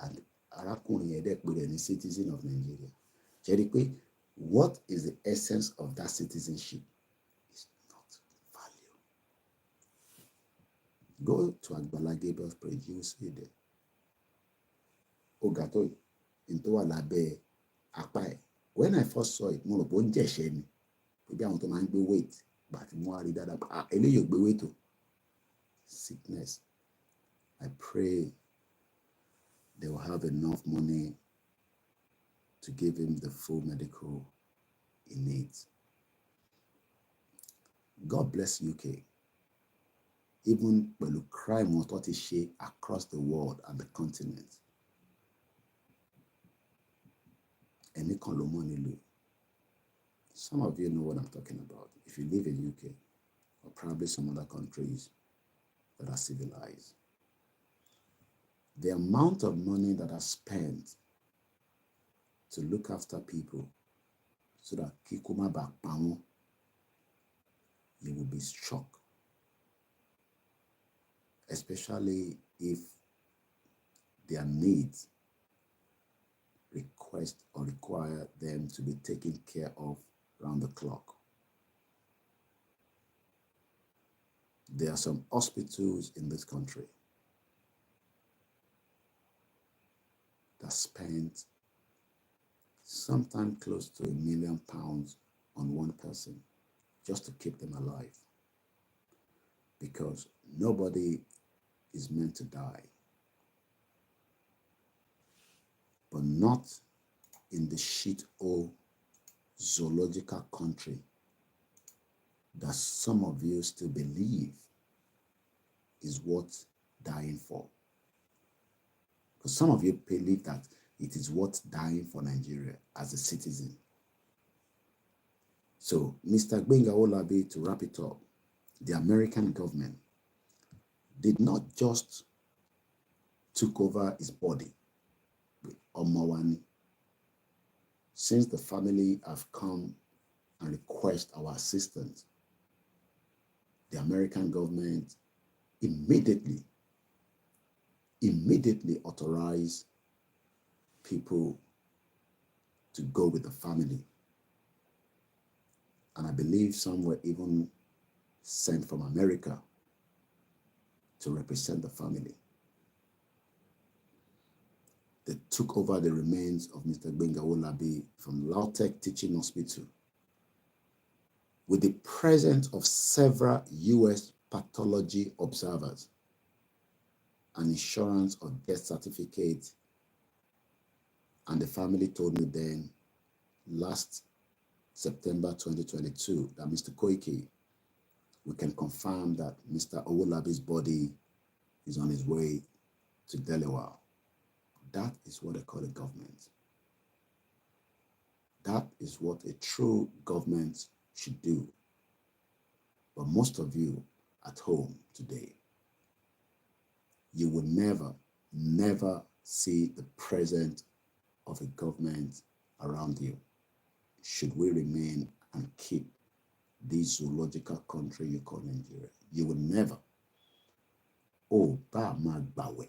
And arákùnrin yẹn dẹ̀ pé rẹ̀ ní citizen of Nigeria. Ṣé rí pé what is the essence of that citizenship? It's not value. Go to Àgbàlá Gabriel's page, you will see there. Ó ga tó yìí, tó wà lábẹ́ apá ẹ̀. When I first saw it, mo rò pé ó ń jẹ̀ṣẹ́ ni. Bí àwọn tó máa ń gbé weight. But mo wá rí dáadáa. Eléyìí ò gbé weight o. Sickness. I pray they will have enough money to give him the full medical he needs. God bless UK. Even pẹ̀lú crime wọn tó ti ṣe across the world and the continent. Ẹni kan ló mọ́ nílùú. Some of you know what I'm talking about. If you live in UK or probably some other countries that are civilized. The amount of money that are spent to look after people so that kíkó má bàa pa wọ́n, you will be shocked. Especially if their needs request or require them to be taken care of round the clock. There are some hospitals in this country that spend sometimes close to £1 million on one person just to keep them alive. because nobody is meant to die, but not in the shit hole zoological country that some of you still believe is worth dying for. Because some of you believe that it is worth dying for Nigeria as a citizen. So, Mr. Gbenga Olabi, to wrap it up, the American government did not just took over his body with Omawani. Since the family have come and request our assistance, the American government immediately authorized people to go with the family. And I believe some were even sent from America to represent the family. They took over the remains of Mr. Gbenga Olabi from Lautech Teaching Hospital with the presence of several U.S. pathology observers, an insurance of death certificate, and the family told me then, last September 2022, that Mr. Koiki, we can confirm that Mr. Owolabi's body is on his way to Delaware. That is what I call a government. That is what a true government should do. But most of you at home today, you will never see the presence of a government around you. Should we remain and keep this zoological country you call Nigeria? You will never. Oh, ba ma gbawe,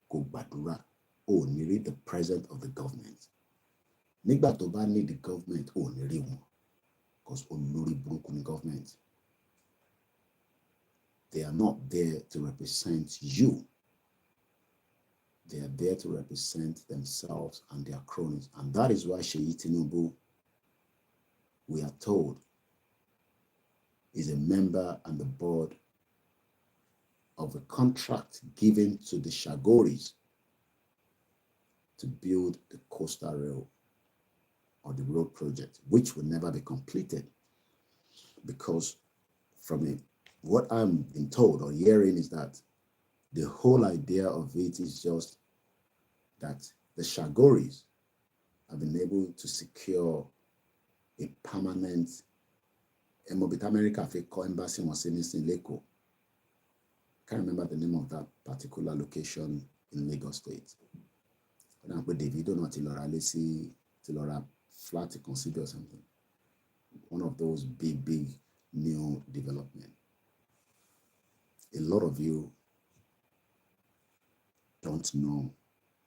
ko gbadura. Oh, you need the presence of the government. Nígbà tó bá need the government, oh, ní rí wọn. Because olórí burúkú ni government. They are not there to represent you. They are there to represent themselves and their cronies. And that is why Seyi Tinubu, we are told, is a member and the board of a contract given to the Shagoris to build the coastal rail or the road project, which will never be completed. Because from what I'm being told or hearing is that the whole idea of it is just that the Shagoris have been able to secure a permanent America embassy in Leko. Can't remember the name of that particular location in Lagos State. Davido not Tilora flat to consider or something. One of those big new development. A lot of you don't know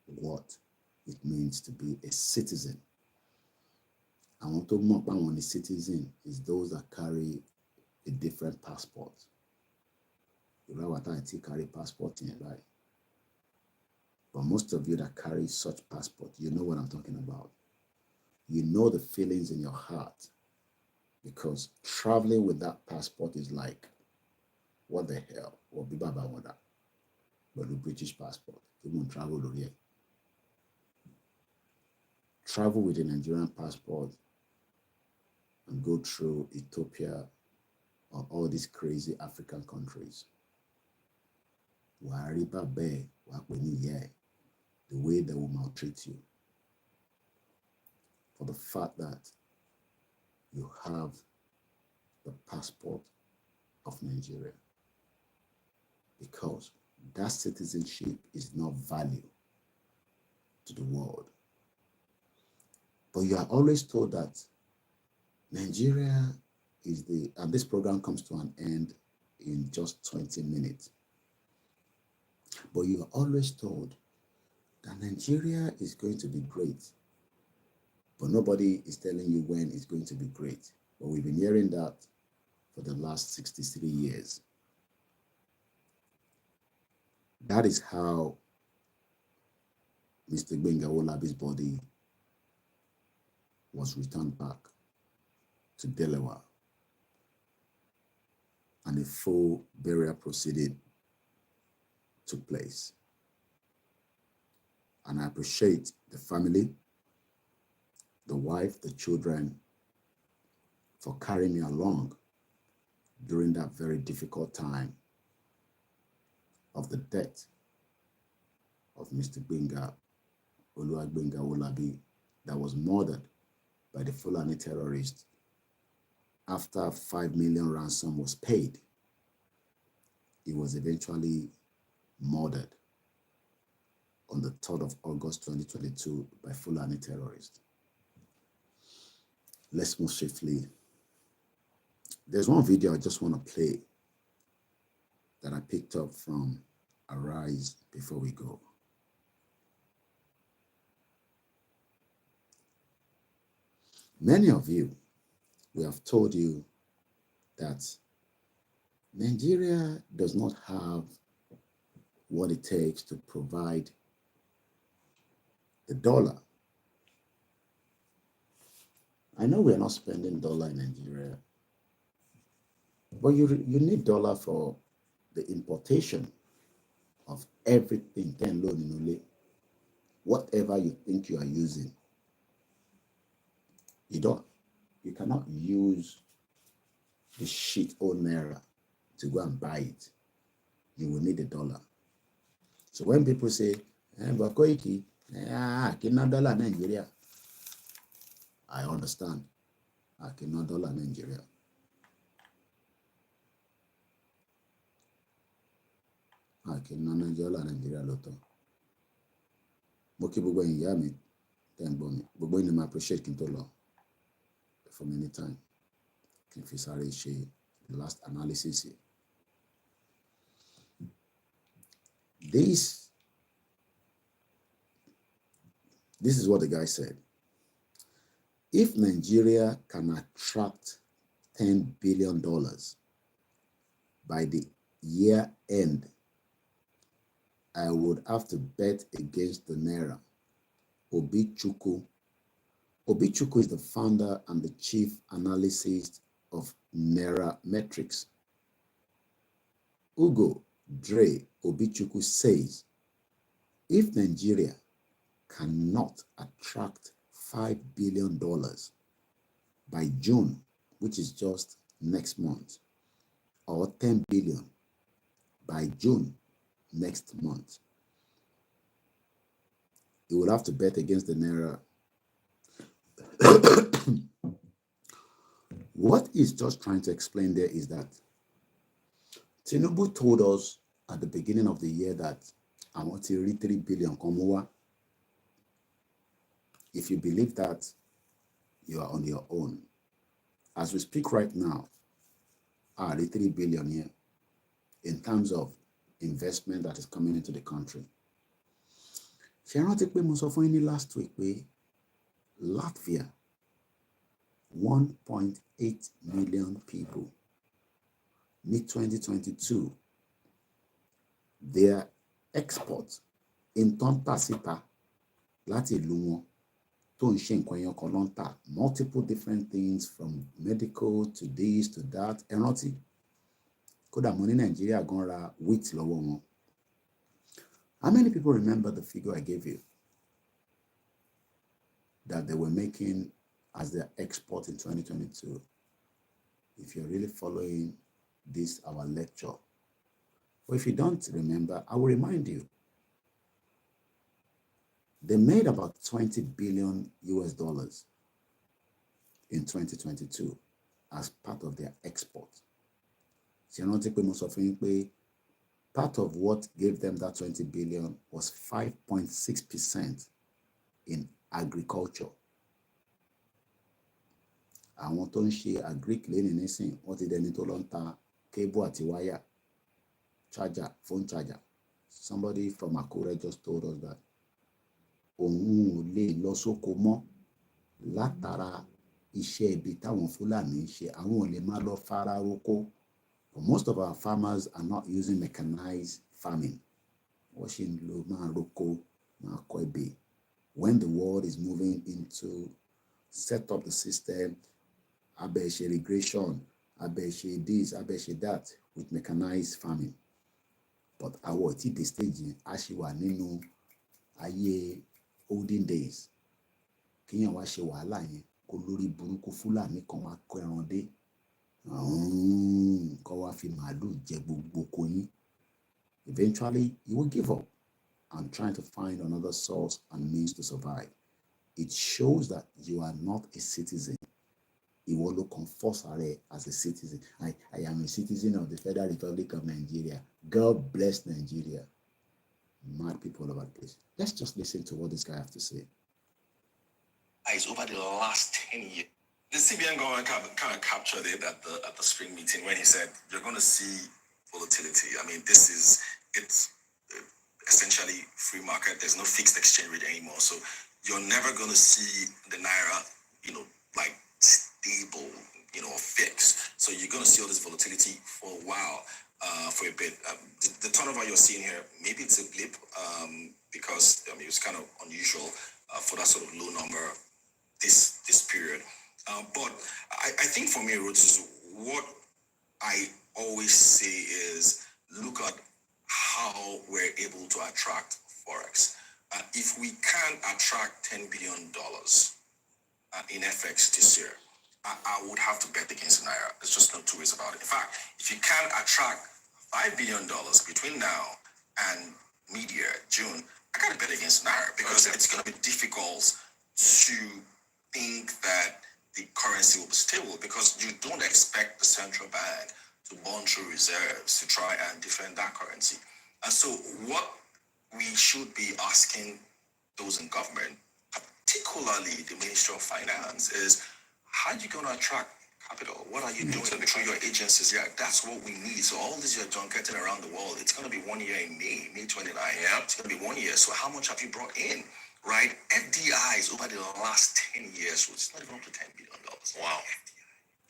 what it means to be a citizen. I want to know about when a citizen is those that carry a different passport. You know what I carry passport in, right? But most of you that carry such passport, you know what I'm talking about. You know the feelings in your heart, because traveling with that passport is like, what the hell? Or Bibaba Wada. But the British passport, you won't travel over here. Travel with a Nigerian passport and go through Ethiopia or all these crazy African countries. The way they will maltreat you for the fact that you have the passport of Nigeria, because that citizenship is not value to the world. But you are always told that Nigeria is and this program comes to an end in just 20 minutes. But you are always told that Nigeria is going to be great. But nobody is telling you when it's going to be great. But we've been hearing that for the last 63 years. That is how Mr. Gbenga Olabi's body was returned back to Delaware. and a full burial proceeding took place. And I appreciate the family, the wife, the children for carrying me along during that very difficult time of the death of Mr. Gbenga Oluwagbenga Olabi that was murdered by the Fulani terrorists after 5 million ransom was paid. He was eventually murdered on the 3rd of August 2022 by Fulani terrorists. Let's move swiftly. There's one video I just want to play that I picked up from Arise before we go. Many of you, we have told you that Nigeria does not have what it takes to provide the dollar. I know we're not spending dollar in Nigeria, but you need dollar for the importation of everything. Whatever you think you are using, you cannot use the shit old naira to go and buy it. You will need a dollar. So when people say, but Koiki, cannot dollar Nigeria, I understand. I cannot dollar Nigeria. I cannot dollar Nigeria loto. Moki bugo in yami, then bomi. Bugo in ma appreciate kintolo. For many time. Kinfisare she the last analysis here. This is what the guy said. If Nigeria can attract $10 billion by the year end, I would have to bet against the Naira. Obichukwu is the founder and the chief analyst of Nairametrics. Ugo Dre Obichukwu says, if Nigeria cannot attract $5 billion by June, which is just next month, or 10 billion by June next month, you will have to bet against the Naira. What he's just trying to explain there is that Tinubu told us at the beginning of the year that I want to read 3 billion Komowa. If you believe that, you are on your own. As we speak right now, I read 3 billion here in terms of investment that is coming into the country. Last week, Latvia, 1.8 million people. Mid-2022, their exports in Tontasita, Lati Lumo, multiple different things from medical to this to that. Enoti, Koda money Nigeria gonna wheat lowo. How many people remember the figure I gave you that they were making as their export in 2022? If you're really following this, our lecture. Or if you don't remember, I will remind you. They made about 20 billion US dollars in 2022 as part of their export. Part of what gave them that 20 billion was 5.6% in agriculture. Àwọn tó ń ṣe agric lẹ́ni nísìn wọ́n ti dẹni tó lọ ń ta cable àti wire, charger, phone charger. Somebody from Akure just told us that òun ò lè lọ sóko mọ́ látara iṣẹ́ ibi táwọn Fúlàní ń ṣe. Àwọn ò lè máa lọ fara roko. But most of our farmers are not using mechanized farming. Washing low, man roko, man koibe. When the world is moving into set up the system, abesh irrigation, abẹ́ this, abẹ́ that with mechanized farming. But our tí the stage a ṣì wà nínú ayé olden days. Kíyàn wá ṣe wàhálà yẹn kó lórí burúkú Fúlàní kan wá kó ẹran dé. Kó wá fi màálù jẹ gbogbo oko yín. Eventually, you will give up and try to find another source and means to survive. It shows that you are not a citizen. Ìwọ ló kàn force ààrẹ as a citizen. I am a citizen of the Federal Republic of Nigeria. God bless Nigeria. Mad people over this. Let's just listen to what this guy has to say. Over the last 10 years, the CBN government kind of captured it at the spring meeting when he said, you're going to see volatility. I mean, it's essentially free market. There's no fixed exchange rate anymore. So you're never going to see the Naira, like stable, or fixed. So you're going to see all this volatility for a while, for a bit. The turnover you're seeing here, maybe it's a blip, because it was kind of unusual for that sort of low number this period. But I think for me, Roots, what I always say is look at how we're able to attract Forex. If we can attract $10 billion in FX this year, I would have to bet against Naira. There's just no two ways about it. In fact, if you can attract $5 billion between now and mid-year, June, I got to bet against Naira because it's going to be difficult to think that the currency will be stable because you don't expect the central bank to burn through reserves to try and defend that currency. And so what we should be asking those in government, particularly the Ministry of Finance, is how are you going to attract capital? What are you doing through your agencies? Yeah, that's what we need. So all this you're junketing around the world, it's going to be 1 year in May 29. Yeah, it's going to be 1 year. So how much have you brought in? Right? FDIs over the last 10 years, so it's not even up to $10 billion. Wow.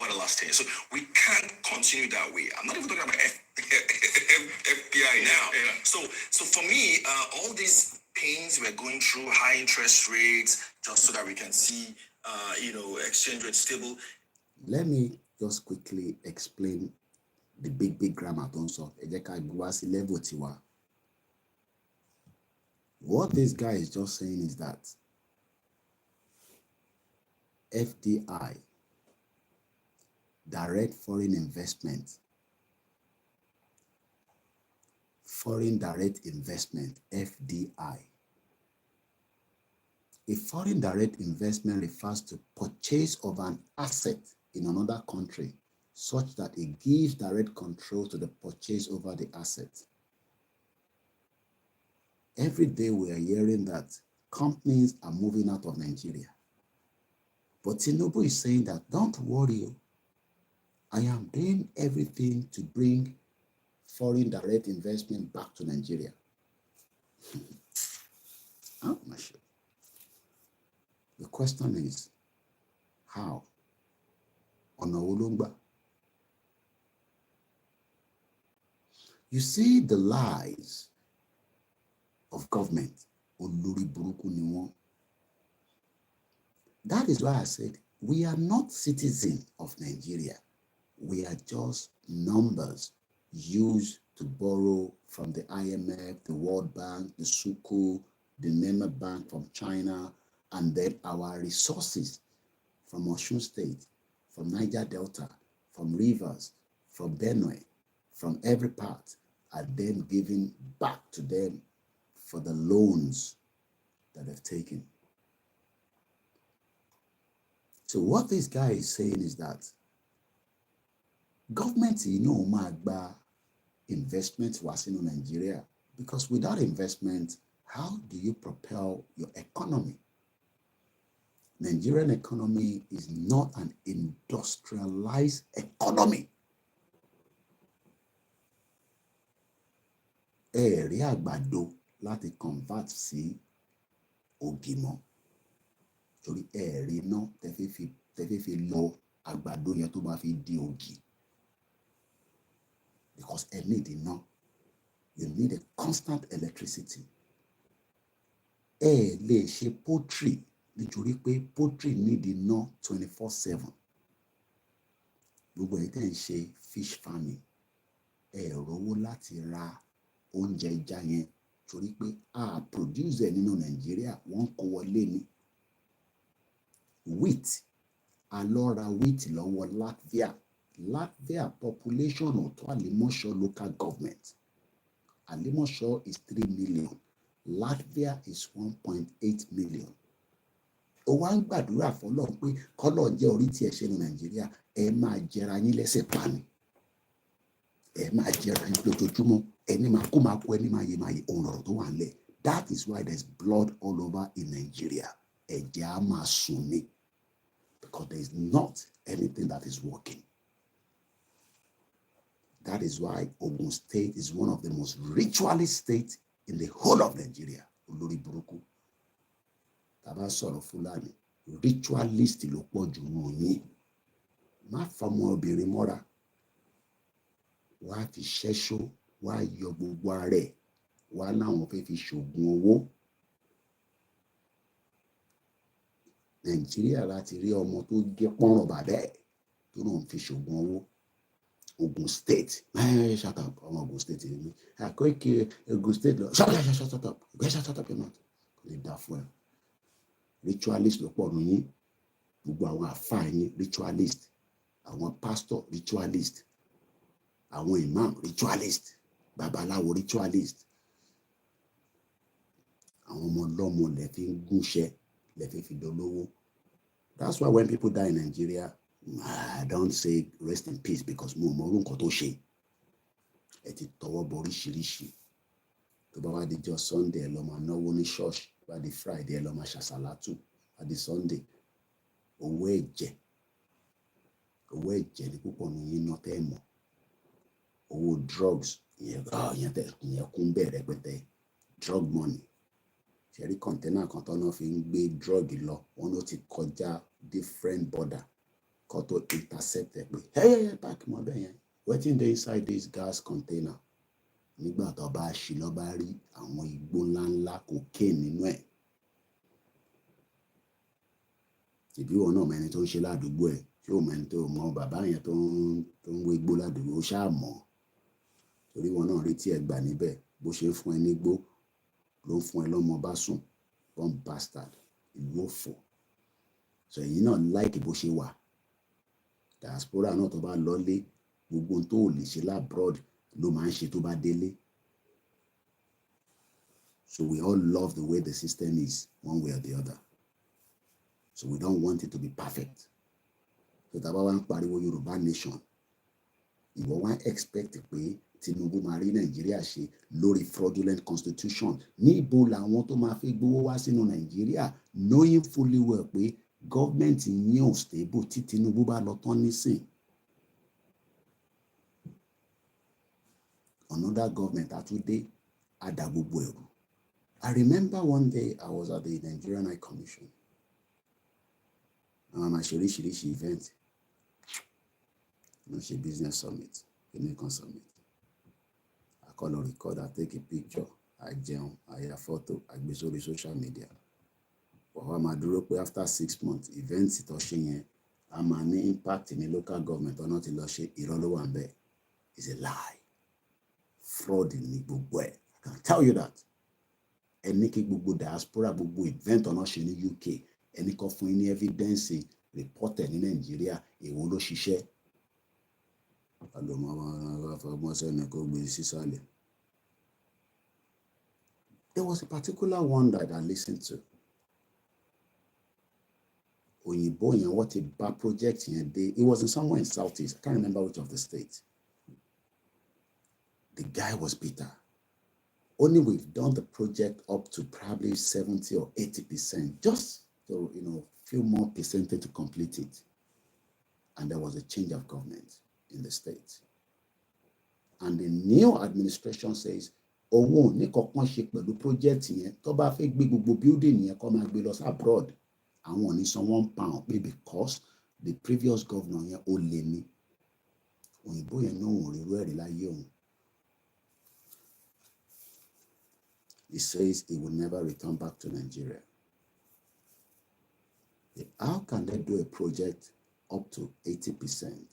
Over the last 10 years. So we can't continue that way. I'm not even talking about FDI now. Yeah. So for me, all these pains we're going through, high interest rates, just so that we can see, exchange rate stable. Let me just quickly explain the big grammar also. Level tiwa. What this guy is just saying is that FDI, direct foreign investment, foreign direct investment, FDI. A foreign direct investment refers to purchase of an asset in another country such that it gives direct control to the purchase over the asset. Every day we are hearing that companies are moving out of Nigeria. But Tinubu is saying that, don't worry, I am doing everything to bring foreign direct investment back to Nigeria. I'm not sure. The question is, how? Ọ̀nà wo ló ń gbà? You see the lies of government. Olórí burúkú ni wọ́n. That is why I said we are not citizens of Nigeria. We are just numbers used to borrow from the IMF, the World Bank, the Sukuk, the Nema Bank from China, and then our resources from Osun State, from Niger Delta, from Rivers, from Benue, from every part, are then given back to them for the loans that they've taken. So what this guy is saying is that government, magba investment was in Nigeria, because without investment, how do you propel your economy? Nigerian economy is not an industrialized economy. Rí àgbàdo láti convert sí ògì mọ́. Torí rí iná tẹ́fẹ́ fi lọ àgbàdo yẹn tó bá fi di ògì. Because need iná. You need a constant electricity. Lè ṣe poultry nítorí pé poultry need iná 24/7. gbogbo ẹ̀yin tẹ́ ń ṣe fish farming ẹ rówó láti ra oúnjẹ ẹja yẹn torí pé a produce ẹ̀ nínú Nàìjíríà wọ́n kó wọlé ni. Wheat a lọ ra wheat lọ́wọ́ Latvia population ọ̀tọ̀ Àlímọ̀ṣọ́ local government. Àlímọ̀ṣọ́ is 3 million. Latvia is 1.8 million. Ó wá ń gbàdúrà fọlọ́run pé kọ́lọ̀ jẹ́ orí tí ẹ ṣe ní Nàìjíríà ẹ máa jẹra yín lẹ́sẹ̀ pa ni. Ẹ máa jẹra yín lójoojúmọ́ ẹni máa kó ẹni máa yé ohun ọ̀rọ̀ tó wà nílẹ̀. That is why there is blood all over in Nigeria. Ẹ̀jẹ̀ á máa sùn ni because there is not anything that is working. That is why Ogun State is one of the most ritualist states in the whole of Nigeria. Olórí burúkú. Tàbá sọ̀rọ̀ Fúlàní, ritualist ló pọ̀ jù nù yín. Má fọmọ obìnrin mọ́ra. Wá fi ṣẹ́ṣó, wá yọ gbogbo ara ẹ̀, wá láwọn fẹ́ fi ṣògùn owó. Nàìjíríà láti rí ọmọ tó gé pọ́nrọ̀ bàbá ẹ̀ tó náà fi ṣògùn owó. Ogun State. Shut up. I'm Ogun State. Koiki, Ogun State. Shut up. Shut up your mouth. Kò lè dá fún ẹ. Ritualist ló pọ̀ nù yín. Gbogbo àwọn àfáà yín ritualist. Àwọn pastor ritualist. Àwọn imam ritualist. Babaláwo ritualist. Àwọn ọmọ ọlọ́mọ lẹ fi ń gúnṣẹ́, lẹ fi dolówó. That's why when people die in Nigeria, I don't say rest in peace because mo mọ orúkọ tó ṣe. Ẹ ti tọwọ́ bọ oríṣiríṣi. Tó bá wá di jọ́ Sunday ẹ lọ máa náwó ní church. Bá di Friday ẹ lọ máa ṣàṣàlátù. Bá di Sunday owó ẹ̀jẹ̀ ní púpọ̀ nù yín náà tẹ́ mọ̀. Owó drugs ìyẹn kún bẹ́ẹ̀ rẹpẹtẹ. Drug money. Ṣẹ̀rí kọ̀ǹtẹ́nà kan tó náà fi ń gbé drug lọ wọn ló ti kọjá different border kó tó intercept ẹ pé hey back mọ́ bẹ́ẹ̀ yẹn wetin dey inside this gas container. Nígbà tó bá ṣí lọ bá rí àwọn igbó ńláńlá cocaine nínú ẹ̀. Ìbí wọn náà mẹ́ni tó ń ṣe ládùúgbò ẹ̀ tí ó mẹ́ni tó mọ bàbá yẹn tó ń wé igbó ládùúgbò ó ṣáà mọ̀. Torí wọn náà rí tí ẹ gbà níbẹ̀ bó ṣe ń fún ẹ nígbó ló ń fún ẹ lọ́mọ bá sùn bomb bastard ìlú òfò. So èyí náà like bó ṣe wà. Diaspora náà tó bá lọ́lé gbogbo tó ò lè ṣe labroad ló máa ń ṣe tó bá délé. So we all love the way the system is one way or the other. So we don't want it to be perfect. So tàbá wá ń pariwo Yorùbá nation. Ìwọ wá expect pé Tinubu máa rí Nàìjíríà ṣe lórí fraudulent constitution. Níbo làwọn tó máa fi gbowó wá sínú Nàìjíríà knowing fully well pé government yín ò stable tí Tinubu bá lọ tán nísìn. Another government àtúndé àdá gbogbo ẹ̀rù. I remember one day I was at the Nigerian High Commission. Àwọn máa ṣe oríṣiríṣi event. Wọ́n ṣe business summit, clinical summit. I call a record, I take a picture, I jẹun, I ya photo, I gbé sórí social media. Wàá máa dúró pé after 6 months event tó ṣe yẹn a máa ní impact ní local government ọ̀nà tí lọ ṣe irọ́ ló wà ń bẹ̀. It's a lie. Fraud ní gbogbo ẹ̀. I can tell you that. Ẹni kí gbogbo diaspora gbogbo event ọ̀nà ṣe ní UK ẹni kan fún yín ní evidence reported ní Nàìjíríà èwo ló ṣiṣẹ́. There was a particular one that I listened to. Òyìnbó yẹn what a bad project yẹn dé. It was in somewhere in Southeast. I can't remember which of the states. The guy was bitter. Only we've done the project up to probably 70 or 80%, just to few more percentage to complete it. And there was a change of government in the state. And the new administration says, owó ní kankan ṣe pẹ̀lú project yẹn tó bá fẹ́ gbé gbogbo building yẹn kó máa gbé lọ abroad. Àwọn ò ní san £1 because the previous governor yẹn ó lé ní. Òyìnbó yẹn náà ò rí irú ẹ̀rí láyé òun. He says he will never return back to Nigeria. How can they do a project up to 80%?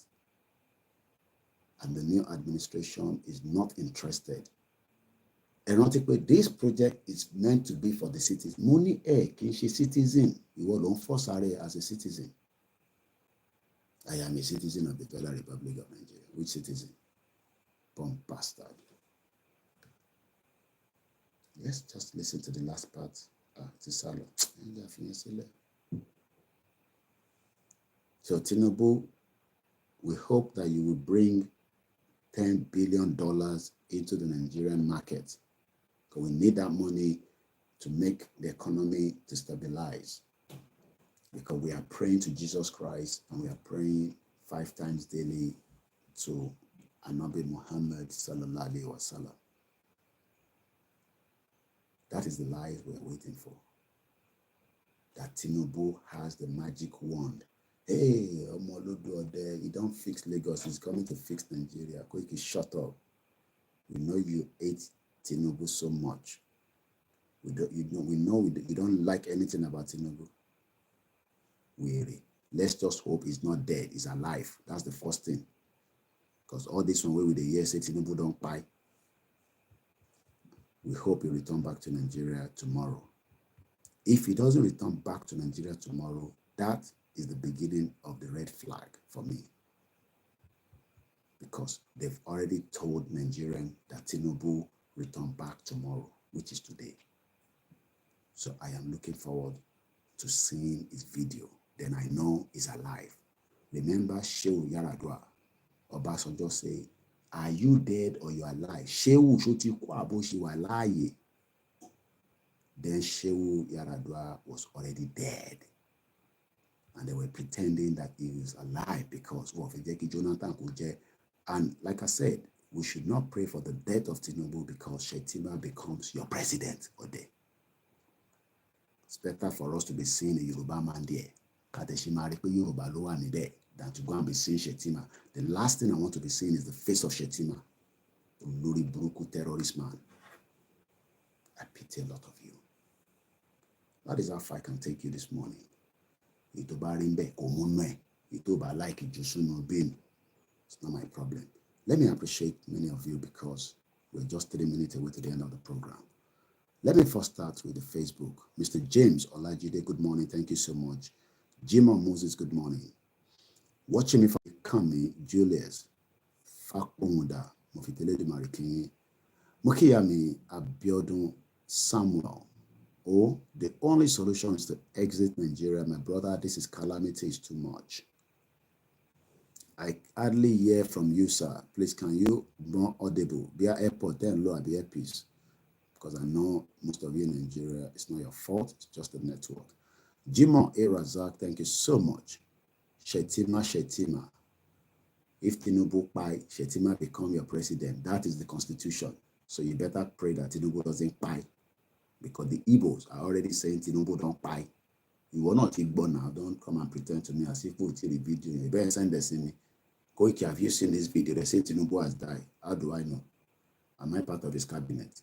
and the new administration is not interested. Ironically, this project is meant to be for the citizens. Money kì í ṣe citizen. You don't force her as a citizen. I am a citizen of the Federal Republic of Nigeria. Which citizen? Bomb bastard. Let's just listen to the last part. Tisalo. So Tinubu, we hope that you will bring $10 billion into the Nigerian market. Because we need that money to make the economy to stabilize. Because we are praying to Jesus Christ and we are praying 5 times daily to Anabi Muhammad sallallahu alaihi wasallam. That is the life we are waiting for. That Tinubu has the magic wand. Hey, Omolodu Ode, you don't fix Lagos, he's coming to fix Nigeria. Koiki, shut up. We know you hate Tinubu so much. We know you don't like anything about Tinubu. Weary. Let's just hope he's not dead, he's alive. That's the first thing. Because all this one way with the year say Tinubu don't buy. We hope he return back to Nigeria tomorrow. If he doesn't return back to Nigeria tomorrow, that is the beginning of the red flag for me. Because they've already told Nigerians that Tinubu return back tomorrow, which is today. So I am looking forward to seeing his video. Then I know he's alive. Remember Shehu Yaradua, Obasanjo say, are you dead or you are alive? Shehu Shoti Kwabo, she was alive. Then Shehu Yaradua was already dead. And they were pretending that he was alive because of Ejeki Jonathan Kuje. And like I said, we should not pray for the death of Tinubu because Shetima becomes your president Ode. It's better for us to be seeing a Yoruba man there. Kateshimari pe Yoruba lo wa níbẹ̀ than to go and be seeing Shetima. The last thing I want to be seeing is the face of Shetima, the Luri Buruku terrorist man. I pity a lot of you. That is how far I can take you this morning. Itoba rimbe komunwe. Itoba like Jusuno bin. It's not my problem. Let me appreciate many of you because we're just 3 minutes away to the end of the program. Let me first start with the Facebook. Mr. James Olajide, good morning. Thank you so much. Jimo Moses, good morning. Watching me from Kami, Julius, Fakumuda, Mofitele de Marikin, Mukiyami, Abiodun, Samuel. Oh, the only solution is to exit Nigeria. My brother, this is calamity, is too much. I hardly hear from you, sir. Please, can you more audible? Be at airport, then low at the earpiece. Because I know most of you in Nigeria, it's not your fault, it's just the network. Jimo A. Razak, thank you so much. Shetima. If Tinubu buy, Shetima become your president. That is the constitution. So you better pray that Tinubu doesn't buy. Because the Igbos are already saying Tinubu don't buy. You will not Igbo now. Don't come and pretend to me as if we will see the video. You better send this in me. Koiki, have you seen this video? They say Tinubu has died. How do I know? Am I part of his cabinet?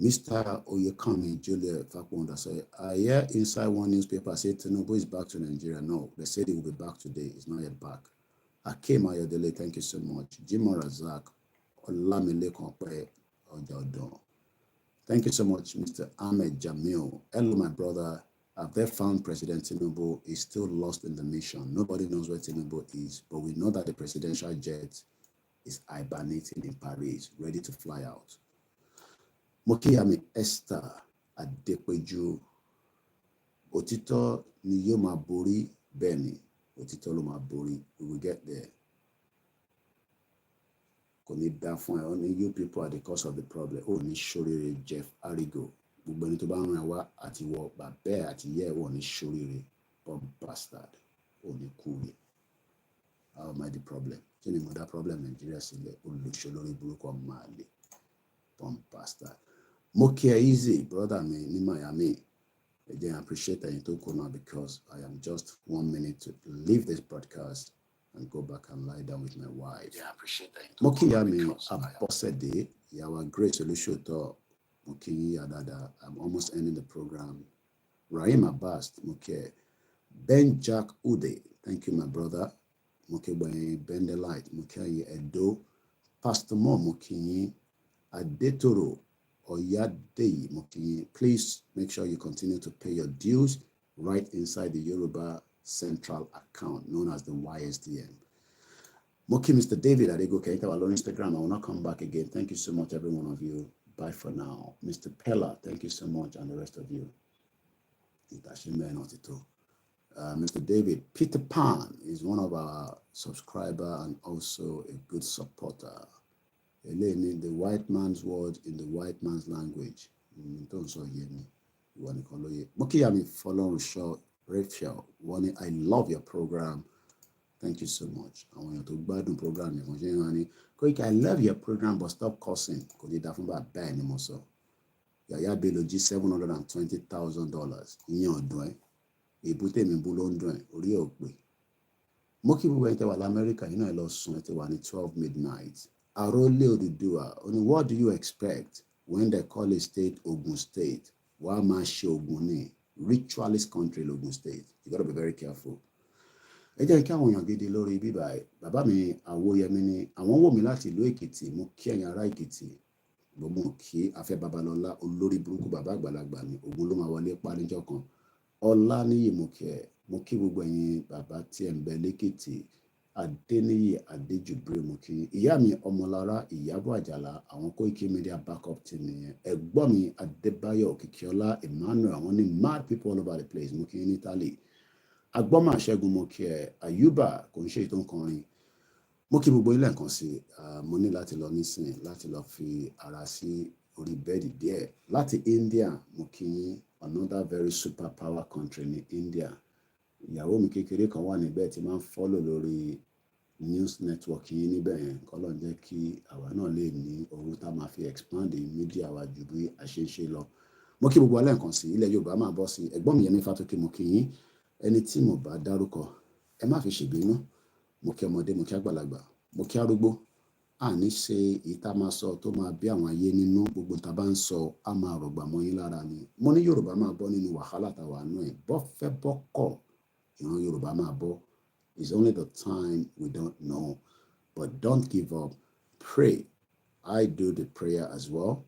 Mr. Oyekami, Julia Fakunda say, I hear inside one newspaper say Tinubu is back to Nigeria. No, they said he will be back today. He's not yet back. Akim Ayodele, thank you so much. Jimo Razak, Olamile Kompe, Ojodon. Thank you so much, Mr. Ahmed Jamil. Hello, my brother. Have they found President Tinubu is still lost in the mission? Nobody knows where Tinubu is, but we know that the presidential jet is hibernating in Paris, ready to fly out. Mokiyami Esther Adepeju. Otito ni yo ma bori beni. Otito lo ma bori. We will get there. Only you people are the cause of the problem. Only Shorire Jeff Arigo. Gbogbo to ba ran wa àti wo babe àti ye won ni Shorire. Bomb bastard. Only cool. How am I the problem? Kini mo da problem Nigeria sile olusolori buruko male. Bomb bastard. Mokia easy, brother me in Miami. Again, I appreciate that you took now because I am just 1 minute to leave this broadcast and go back and lie down with my wife. Yeah, I appreciate that. Mokia me Abosede, Yawa great solution to Moki Yadada. I'm almost ending the program. Rahim Abbas, Mokia. Ben Jack Ude, thank you, my brother. Mokibwe Bendelite, Mukayi Edo, Pastor Mo Mukinyi, Adetoro, Oyadei Mukinyi. Please make sure you continue to pay your dues right inside the Yoruba Central account known as the YSDM. Moki Mr. David Adego Keita on Instagram. I will not come back again. Thank you so much, every one of you. Bye for now. Mr. Pella, thank you so much, and the rest of you. Mr. David, Peter Pan is one of our subscribers and also a good supporter. In the white man's words, in the white man's language. Don't so hear me. You want to call it. Mokiyami follow show Rachel. I love your program. Thank you so much. I want you to buy the program. Koiki, I love your program, but stop cussing. Because you don't buy anymore. So, Yaya Beloji $720,000. You're doing. You put him in Bulondre. Oriokwe. Moki went to America. You know, I lost some at 12 midnight. Arole Odudua. Only what do you expect when they call a state Ogun State? Wamashi Oguni. Ritualist country, Ogun State. You got to be very careful. Ẹ jẹ́ kí àwọn èèyàn gidi lórí bíbá ẹ̀ bàbá mi Àwòyẹmí ni àwọn wò mí láti ìlú Èkìtì mo kí ẹ̀yin ará Èkìtì gbogbo kí Afẹ́ Babalọ́lá olórí burúkú bàbá àgbàlagbà ni Ògún ló máa wọlé paríjọ́ kan Ọláníyì mo kí gbogbo ẹ̀yin bàbá tí ẹ̀ ń bẹ lẹ́kìtì Adéníyì Adéjùbírè mo kí ìyá mi Ọmọlára Ìyábọ̀ Àjàlá àwọn Koikimedia backup team nìyẹn ẹ̀gbọ́n mi Adébáyọ̀ Òkìkíọlá Emmanuel àwọn ní mad people all over the place mo kí ní Italy Agbọ́mà Ṣẹ́gun mo kí ẹ Ayuba kò ń ṣe tó ń kọrin mo kí gbogbo ilé nǹkan sí mo ní láti lọ nísìn láti lọ fi ara sí orí bẹ́ẹ̀dì díẹ̀ láti India mo kí another very super power country ní India ìyàwó mi kékeré kan wà níbẹ̀ tí máa ń follow lórí news network yín níbẹ̀ yẹn kọ́lọ̀ ń jẹ́ kí àwa náà lè ní owó tá máa fi expand media wa ju bí a ṣe ń ṣe lọ mo kí gbogbo alẹ́ nǹkan sí ilẹ̀ Yorùbá máa bọ́ sí ẹ̀gbọ́n mi Yẹmí Fátókè mo kí yín ẹni tí mo bá dárúkọ ẹ má fi ṣèbínú mo kí ọmọdé mo kí àgbàlagbà mo kí arúgbó àní ṣe ìta máa sọ tó máa bí àwọn ayé nínú gbogbo tá bá ń sọ á máa rọ̀gbà mọ́ yín lára ni mo ní Yorùbá máa bọ́ nínú wàhálà táwa nù ẹ̀ bọ́ fẹ́ bọ́ kọ̀ ìran Yorùbá máa bọ́ it's only the time we don't know but don't give up pray I do the prayer as well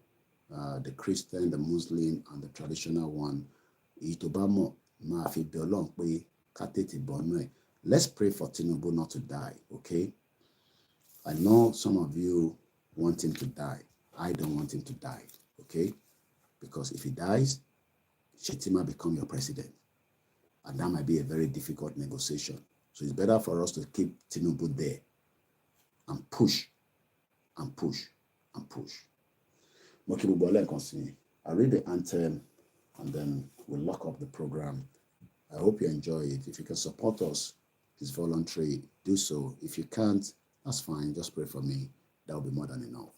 the Christian the Muslim and the traditional one èyí tó bá mọ̀ máa fi bẹ̀ Ọlọ́run pé ká tètè bọ́nú ẹ̀. Let's pray for Tinubu not to die, okay? I know some of you want him to die. I don't want him to die, okay? Because if he dies, Shetima become your president. And that might be a very difficult negotiation. So it's better for us to keep Tinubu there and push and push and push. I read the anthem and then we'll lock up the program. I hope you enjoy it. If you can support us, it's voluntary. Do so. If you can't, that's fine. Just pray for me. That will be more than enough.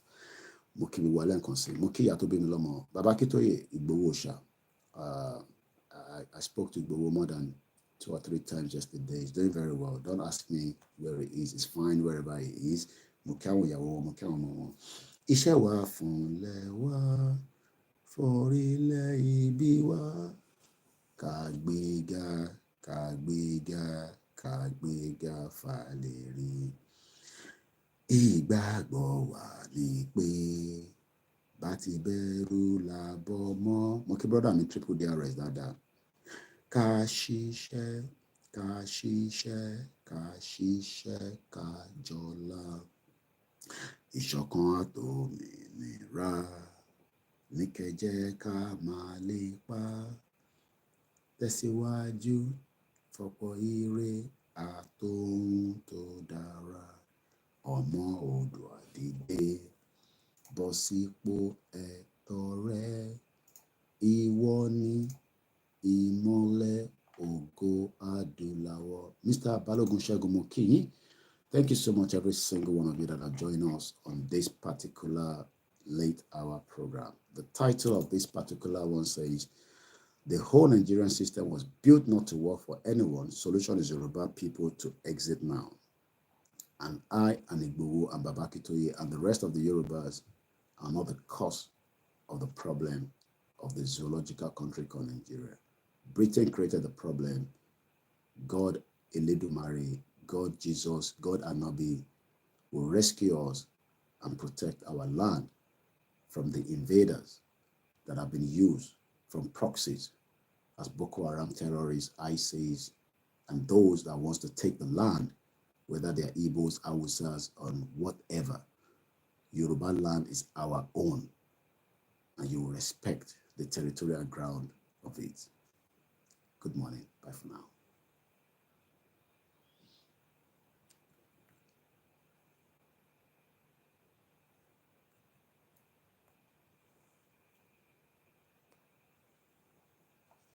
I spoke to Igbowo more than 2 or 3 times yesterday. He's doing very well. Don't ask me where he is. It's fine wherever he is. Iṣẹ́ wa fúnlẹ̀ wa, forílẹ̀ ibi wa. Kàgbéga, kàgbéga, kàgbéga fàlérí. Ìgbàgbọ́ wa ni pé bá ti bẹ̀rù làbọ̀ mọ́. Mo kí brother mi triple DRS dáadáa. Ká ṣiṣẹ́, ká ṣiṣẹ́, ká ṣiṣẹ́, ká jọlá. Ìṣọ̀kan àtòmìnira ní kẹ́jẹ́ ká máa lépa. Tẹ̀síwájú fọ̀pọ̀ ire àtòhun tó dára. Ọmọ Oòduà dìde bọ́ sípò ẹ̀tọ́ rẹ. Ìwọ ni ìmọ́lẹ̀ ògo adúláwọ̀. Mr. Balogun Ṣẹ́gun mo kí yín. Thank you so much, every single one of you that have joined us on this particular late hour program. The title of this particular one says, the whole Nigerian system was built not to work for anyone. Solution is Yoruba people to exit now. And I and Igboho and Babakitoye and the rest of the Yorubas are not the cause of the problem of the zoological country called Nigeria. Britain created the problem. God, Eledumare, God, Jesus, God Anabi will rescue us and protect our land from the invaders that have been used from proxies as Boko Haram terrorists, ISIS, and those that wants to take the land, whether they're Igbos, Hausas, or whatever. Yoruba land is our own, and you will respect the territorial ground of it. Good morning. Bye for now.